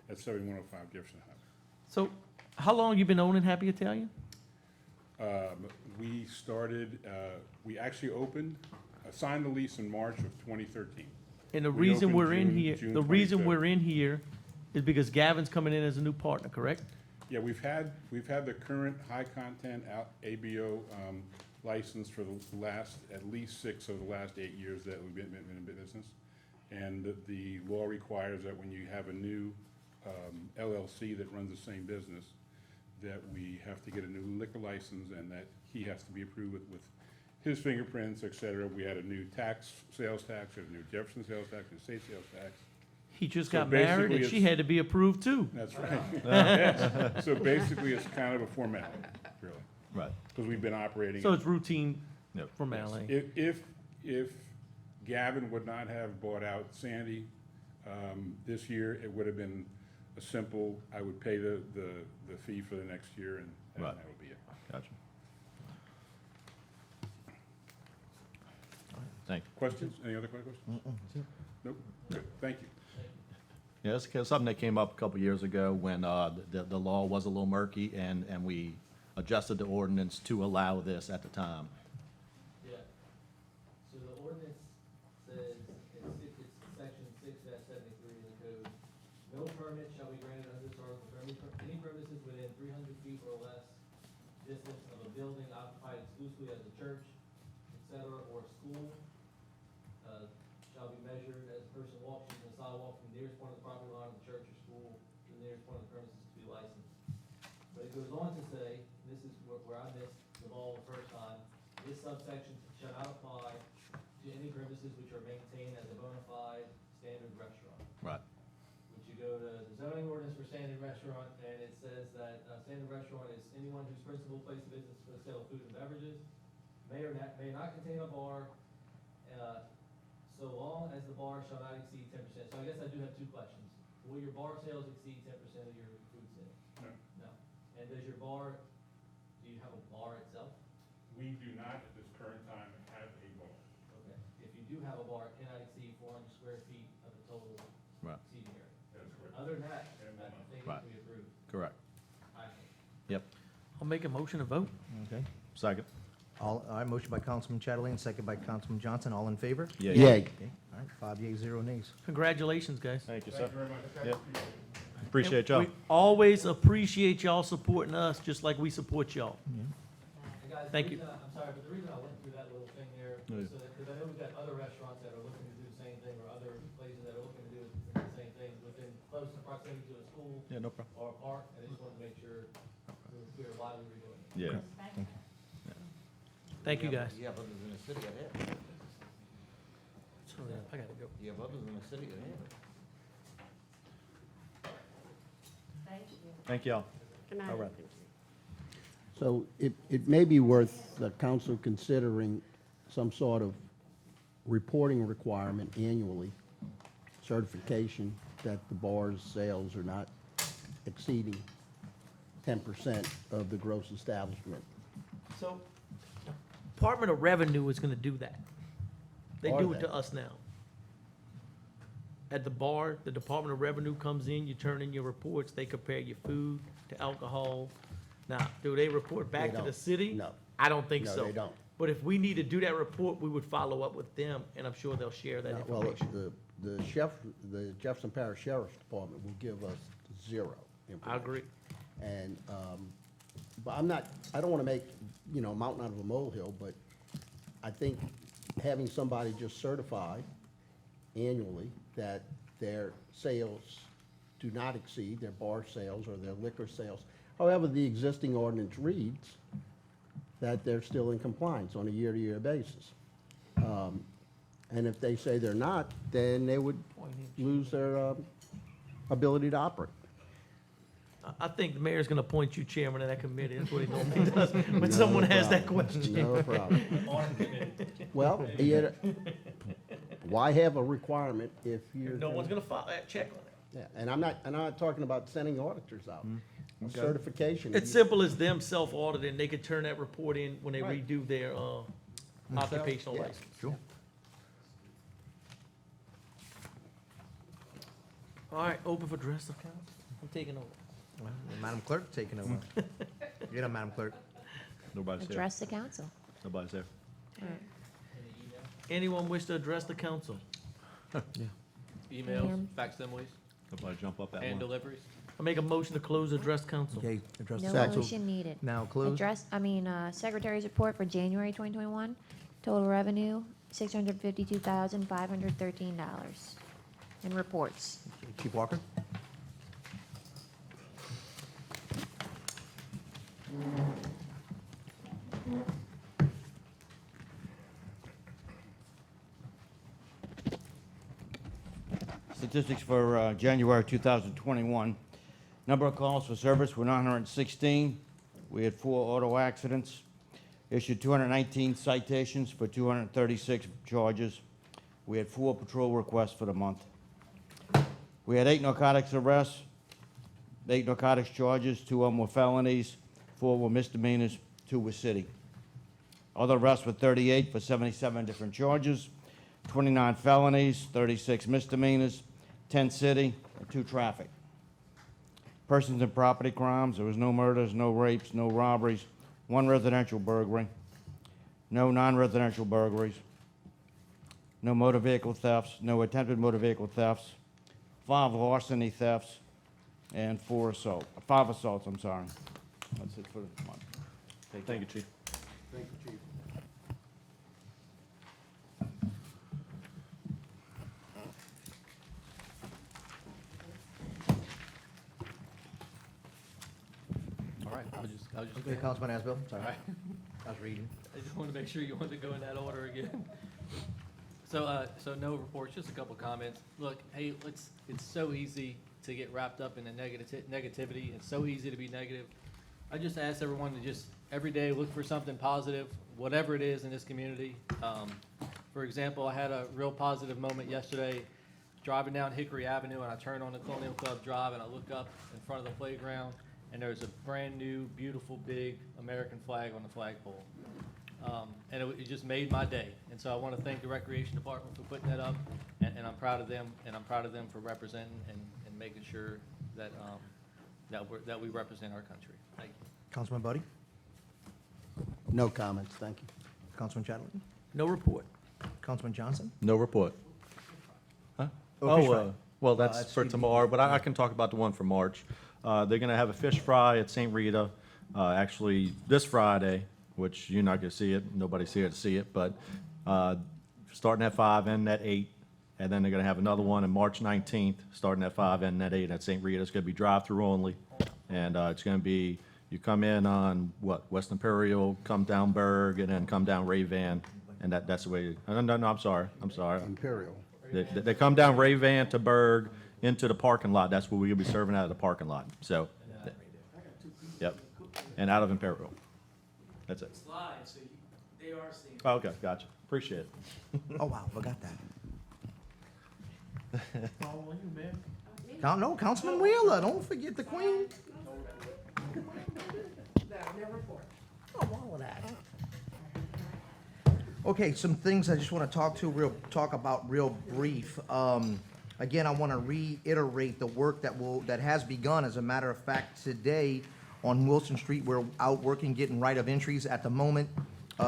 [SPEAKER 12] at 7105 Jefferson Highway.
[SPEAKER 5] So, how long you been owning Happy Italian?
[SPEAKER 12] We started, we actually opened, signed the lease in March of 2013.
[SPEAKER 5] And the
[SPEAKER 12] We
[SPEAKER 5] reason
[SPEAKER 12] opened
[SPEAKER 5] we're in
[SPEAKER 12] June-
[SPEAKER 5] here,
[SPEAKER 12] June
[SPEAKER 5] the reason
[SPEAKER 12] 25th.
[SPEAKER 5] we're in here is because Gavin's coming in as a new partner, correct?
[SPEAKER 12] Yeah, we've had the current high-content ABO license for the last, at least 6 of the last 8 years that we've been in business. And the law requires that when you have a new LLC that runs the same business, that we have to get a new liquor license and that he has to be approved with his fingerprints, et cetera. We had a new sales tax, we had a new Jefferson sales tax, and state sales tax.
[SPEAKER 5] He just
[SPEAKER 12] So
[SPEAKER 5] got married and
[SPEAKER 12] basically
[SPEAKER 5] she
[SPEAKER 12] it's-
[SPEAKER 5] had to be approved too.
[SPEAKER 12] That's right. Yes. So basically, it's kind of a formality, really,
[SPEAKER 7] Right.
[SPEAKER 12] because we've been operating.
[SPEAKER 5] So it's routine
[SPEAKER 7] Yep.
[SPEAKER 5] formality.
[SPEAKER 12] If Gavin would not have bought out Sandy this year, it would have been a simple, I would pay the fee for the next year, and
[SPEAKER 7] Right.
[SPEAKER 12] that would be it.
[SPEAKER 7] Gotcha. Thank you.
[SPEAKER 12] Questions? Any other questions? Nope. Good. Thank you.
[SPEAKER 7] Yeah, it's something that came up a couple years ago when the law was a little murky, and we adjusted the ordinance to allow this at the time.
[SPEAKER 3] Yeah. So the ordinance says, it's section 6-73 in the code, no permit shall be granted under this article for any premises within 300 feet or less distance of a building occupied exclusively as a church, et cetera, or school, shall be measured as a person walks using a sidewalk from the nearest point of the property line of the church or school to the nearest point of the premises to be licensed. But it goes on to say, and this is where I missed the ball the first time, this subsection shall not apply to any premises which are maintained as a bona fide standard restaurant.
[SPEAKER 7] Right.
[SPEAKER 3] Which you go to the zoning ordinance for standard restaurant, and it says that standard restaurant is anyone whose principal place of business for the sale of food and beverages, may not contain a bar, so long as the bar shall not exceed 10%. So I guess I do have 2 questions. Will your bar sales exceed 10% of your food sales?
[SPEAKER 12] No.
[SPEAKER 3] No. And do you have a bar itself?
[SPEAKER 12] We do not, at this current time, have a bar.
[SPEAKER 3] Okay. If you do have a bar, it cannot exceed 400 square feet of the total
[SPEAKER 7] Right.
[SPEAKER 3] seating area.
[SPEAKER 12] That's correct.
[SPEAKER 3] Other than that, I think it
[SPEAKER 7] Right.
[SPEAKER 3] can be approved.
[SPEAKER 7] Correct.
[SPEAKER 3] I think.
[SPEAKER 7] Yep.
[SPEAKER 5] I'll make a motion to vote.
[SPEAKER 1] Okay.
[SPEAKER 7] Second.
[SPEAKER 1] All right, motion by Councilman Chatelain, second by Councilman Johnson. All in favor?
[SPEAKER 7] Yeah.
[SPEAKER 9] Yay.
[SPEAKER 1] Okay, all right, 5 yeas, 0 nays.
[SPEAKER 5] Congratulations, guys.
[SPEAKER 7] Thank you,
[SPEAKER 12] Thank
[SPEAKER 7] sir.
[SPEAKER 12] you very much.
[SPEAKER 7] Yep. Appreciate y'all.
[SPEAKER 5] We always appreciate y'all supporting us, just like we support y'all.
[SPEAKER 3] And guys,
[SPEAKER 5] Thank
[SPEAKER 3] the
[SPEAKER 5] you.
[SPEAKER 3] reason I'm sorry, but the reason I went through that little thing there,
[SPEAKER 7] Yeah.
[SPEAKER 3] was so that, because I know we've got other restaurants that are looking to do the same thing, or other places that are looking to do the same thing within close proximity to a school
[SPEAKER 7] Yeah, no problem.
[SPEAKER 3] or a park, and I just wanted to make sure we were clear why we were doing it.
[SPEAKER 7] Yeah.
[SPEAKER 5] Thank you, guys.
[SPEAKER 6] You have others in the city that have it.
[SPEAKER 5] So, I gotta go.
[SPEAKER 6] You have others in the city that have it.
[SPEAKER 7] Thank y'all.
[SPEAKER 4] Good night.
[SPEAKER 7] All right.
[SPEAKER 4] Thank you.
[SPEAKER 9] So it may be worth the council considering some sort of reporting requirement annually, certification that the bar's sales are not exceeding 10% of the gross establishment.
[SPEAKER 5] So, Department of Revenue is gonna do that. They
[SPEAKER 9] Are
[SPEAKER 5] do it
[SPEAKER 9] they?
[SPEAKER 5] to us now. At the bar, the Department of Revenue comes in, you turn in your reports, they compare your food to alcohol. Now, do they report back
[SPEAKER 9] They
[SPEAKER 5] to the
[SPEAKER 9] don't.
[SPEAKER 5] city?
[SPEAKER 9] No.
[SPEAKER 5] I don't think
[SPEAKER 9] No,
[SPEAKER 5] so.
[SPEAKER 9] they don't.
[SPEAKER 5] But if we need to do that report, we would follow up with them, and I'm sure they'll share that
[SPEAKER 9] Well,
[SPEAKER 5] information.
[SPEAKER 9] the Jefferson Parish Sheriff's Department will give us 0 information.
[SPEAKER 5] I agree.
[SPEAKER 9] And, but I don't want to make, a mountain out of a molehill, but I think having somebody just certify annually that their sales do not exceed their bar sales or their liquor sales, however the existing ordinance reads, that they're still in compliance on a year-to-year basis. And if they say they're not, then they would lose their ability to operate.
[SPEAKER 5] I think the mayor's gonna appoint you chairman of that committee. That's what he normally does when someone has that question.
[SPEAKER 9] No problem. Well, why have a requirement if you're...
[SPEAKER 5] No one's gonna check on it.
[SPEAKER 9] Yeah, and I'm not talking about sending auditors out. Certification.
[SPEAKER 5] It's simple as them self-auditing, they could turn that report in when they
[SPEAKER 9] Right.
[SPEAKER 5] redo their, occupational
[SPEAKER 9] Yeah.
[SPEAKER 5] license.
[SPEAKER 1] Sure.
[SPEAKER 5] All right, open for address of council. I'm taking over.
[SPEAKER 1] Well, Madam Clerk taking over. Get up, Madam Clerk.
[SPEAKER 7] Nobody's here.
[SPEAKER 2] Address the council.
[SPEAKER 7] Nobody's there.
[SPEAKER 5] Anyone wish to address the council?
[SPEAKER 3] Emails,
[SPEAKER 2] Ma'am.
[SPEAKER 3] facsimiles,
[SPEAKER 7] Nobody jump up at
[SPEAKER 3] and
[SPEAKER 7] once.
[SPEAKER 3] deliveries.
[SPEAKER 5] I make a motion to close address council.
[SPEAKER 1] Okay, address the
[SPEAKER 2] No
[SPEAKER 1] council.
[SPEAKER 2] motion needed.
[SPEAKER 1] Now closed.
[SPEAKER 2] Secretary's report for January 2021. Total revenue, $652,513. And reports.
[SPEAKER 1] Chief Walker.
[SPEAKER 6] Statistics for January 2021. Number of calls for service were 916. We had 4 auto accidents. Issued 219 citations for 236 charges. We had 4 patrol requests for the month. We had 8 narcotics arrests, 8 narcotics charges, 2 of them were felonies, 4 were misdemeanors, 2 were city. Other arrests were 38 for 77 different charges, 29 felonies, 36 misdemeanors, 10 city, and 2 traffic. Persons and property crimes, there was no murders, no rapes, no robberies, 1 residential burglary, no non-residential burglaries, no motor vehicle thefts, no attempted motor vehicle thefts, 5 larceny thefts, and 5 assaults, I'm sorry. That's it for the month.
[SPEAKER 7] Thank you, Chief.
[SPEAKER 9] Thank you, Chief.
[SPEAKER 3] All right, I was just.
[SPEAKER 1] Okay, Councilman Asbill, sorry. I was reading.
[SPEAKER 3] I just wanted to make sure you wanted to go in that order again. So no reports, just a couple comments. Look, hey, it's so easy to get wrapped up in the negativity. It's so easy to be negative. I just ask everyone to just, every day, look for something positive, whatever it is in this community. For example, I had a real positive moment yesterday, driving down Hickory Avenue, and I turned on the Colonial Club Drive, and I look up in front of the playground, and there's a brand-new, beautiful, big American flag on the flagpole. And it just made my day. And so I want to thank the Recreation Department for putting that up, and I'm proud of them, and I'm proud of them for representing and making sure that, that we represent our country. Thank you.
[SPEAKER 1] Councilman Buddy.
[SPEAKER 9] No comments, thank you.
[SPEAKER 1] Councilman Chatelain.
[SPEAKER 5] No report.
[SPEAKER 1] Councilman Johnson.
[SPEAKER 7] No report. Huh?
[SPEAKER 1] Oh, fish fry.
[SPEAKER 7] Well, that's
[SPEAKER 1] That's
[SPEAKER 7] for
[SPEAKER 1] CBD.
[SPEAKER 7] tomorrow, but I can talk about the one for March. They're gonna have a fish fry at St. Rita, actually this Friday, which you're not gonna see it, nobody's here to see it, but, starting at 5, ending at 8. And then they're gonna have another one on March 19th, starting at 5, ending at 8 at St. Rita. It's gonna be drive-through only. And, it's gonna be, you come in on, West Imperial, come down Berg, and then come down Ray Van. And that's the way, no, I'm sorry.
[SPEAKER 9] Imperial.
[SPEAKER 7] They come down Ray Van to Berg, into the parking lot. That's where we're gonna be serving out of the parking lot. So, yep. And out of Imperial. That's it.
[SPEAKER 5] Slide, so they are seeing.
[SPEAKER 7] Oh, okay, gotcha. Appreciate it.
[SPEAKER 1] Oh, wow, forgot that.
[SPEAKER 5] Following you, man.
[SPEAKER 1] No, Councilman Wheeler, don't forget the queen. Oh, all of that. Okay, some things I just want to talk about real brief. Again, I want to reiterate the work that has begun. As a matter of fact, today on Wilson Street, we're out working, getting right of entries at the moment,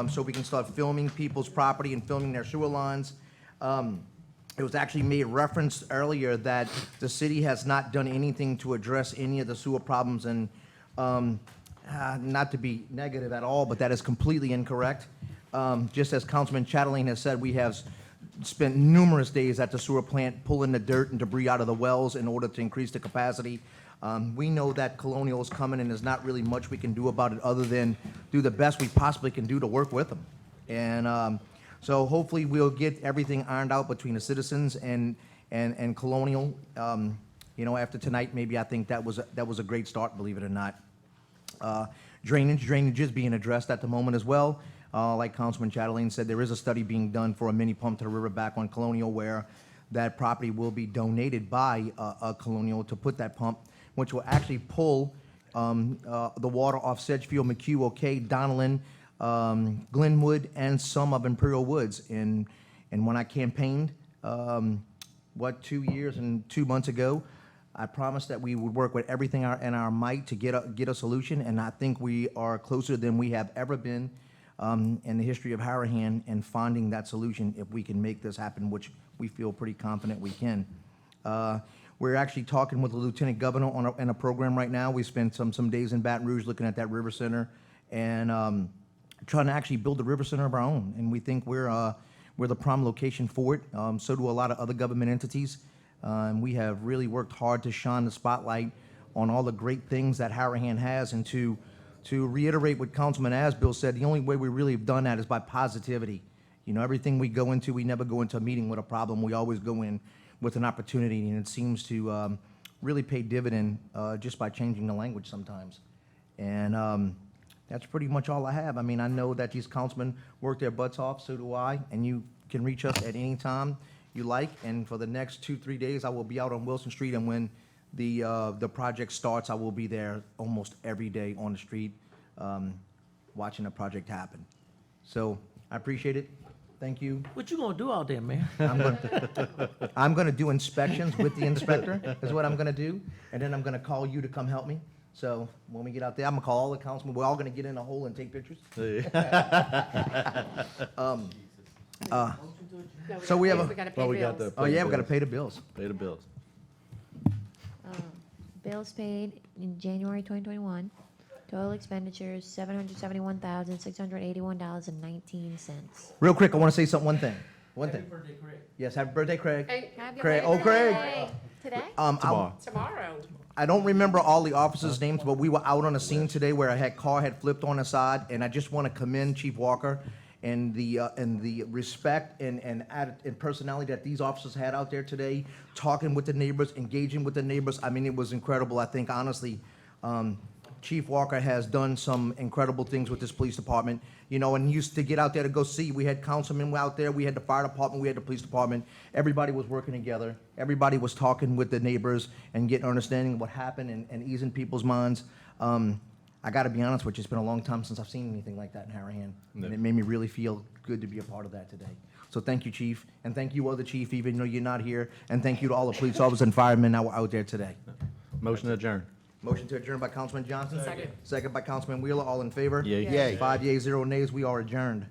[SPEAKER 1] so we can start filming people's property and filming their sewer lines. It was actually made reference earlier that the city has not done anything to address any of the sewer problems, and not to be negative at all, but that is completely incorrect. Just as Councilman Chatelain has said, we have spent numerous days at the sewer plant pulling the dirt and debris out of the wells in order to increase the capacity. We know that Colonial is coming, and there's not really much we can do about it other than do the best we possibly can do to work with them. And so hopefully we'll get everything ironed out between the citizens and Colonial. You know, after tonight, maybe I think that was a great start, believe it or not. Drainage is being addressed at the moment as well. Like Councilman Chatelain said, there is a study being done for a mini pump to the river back on Colonial where that property will be donated by Colonial to put that pump, which will actually pull the water off Sedgefield, McHugh, O'Kay, Donellan, Glenwood, and some of Imperial Woods. And when I campaigned, 2 years and 2 months ago, I promised that we would work with everything in our might to get a solution, and I think we are closer than we have ever been in the history of Harahan in finding that solution if we can make this happen, which we feel pretty confident we can. We're actually talking with the Lieutenant Governor in a program right now. We spent some days in Baton Rouge looking at that river center and trying to actually build the river center of our own, and we think we're the prime location for it. So do a lot of other government entities. And we have really worked hard to shine the spotlight on all the great things that Harahan has. And to reiterate what Councilman Asbill said, the only way we really have done that is by positivity. You know, everything we go into, we never go into a meeting with a problem. We always go in with an opportunity, and it seems to really pay dividend just by changing the language sometimes. And that's pretty much all I have. I mean, I know that these councilmen work their butts off, so do I, and you can reach us at any time you like. And for the next 2-3 days, I will be out on Wilson Street, and when the project starts, I will be there almost every day on the street, watching the project happen. So I appreciate it. Thank you.
[SPEAKER 5] What you gonna do out there, man?
[SPEAKER 1] I'm gonna do inspections with the inspector, is what I'm gonna do, and then I'm gonna call you to come help me. So when we get out there, I'm gonna call all the councilmen. We're all gonna get in a hole and take pictures. So we have a-
[SPEAKER 4] gotta
[SPEAKER 7] Well,
[SPEAKER 4] pay
[SPEAKER 7] we got
[SPEAKER 4] bills.
[SPEAKER 7] the.
[SPEAKER 1] Oh, yeah, we gotta pay the bills.
[SPEAKER 7] Pay the bills.
[SPEAKER 2] Bills paid in January 2021. Total expenditures, $771,681.19.
[SPEAKER 1] Real quick, I wanna say one thing.
[SPEAKER 5] Happy birthday, Craig.
[SPEAKER 1] Yes, happy birthday, Craig.
[SPEAKER 4] Hey,
[SPEAKER 1] Craig, oh, Craig.
[SPEAKER 2] Today?
[SPEAKER 7] Tomorrow.
[SPEAKER 4] tomorrow.
[SPEAKER 1] I don't remember all the officers' names, but we were out on a scene today where a car had flipped on the side, and I just want to commend Chief Walker and the respect and personality that these officers had out there today, talking with the neighbors, engaging with the neighbors. I mean, it was incredible. I think, honestly, Chief Walker has done some incredible things with this police department, you know, and used to get out there to go see. We had councilmen out there, we had the fire department, we had the police department. Everybody was working together. Everybody was talking with the neighbors and getting understanding of what happened and easing people's minds. I got to be honest with you, it's been a long time since I've seen anything like that in Harahan, and it made me really feel good to be a part of that today. So thank you, Chief, and thank you, other Chief, even though you're not here, and thank you to all the police officers and firemen that were out there today.
[SPEAKER 7] Motion to adjourn.
[SPEAKER 1] Motion to adjourn by Councilman Johnson.
[SPEAKER 4] Second.
[SPEAKER 1] Second by Councilman Wheeler. All in favor?
[SPEAKER 7] Yay.
[SPEAKER 9] Yay.
[SPEAKER 1] 5 yeas, 0 nays. We are adjourned.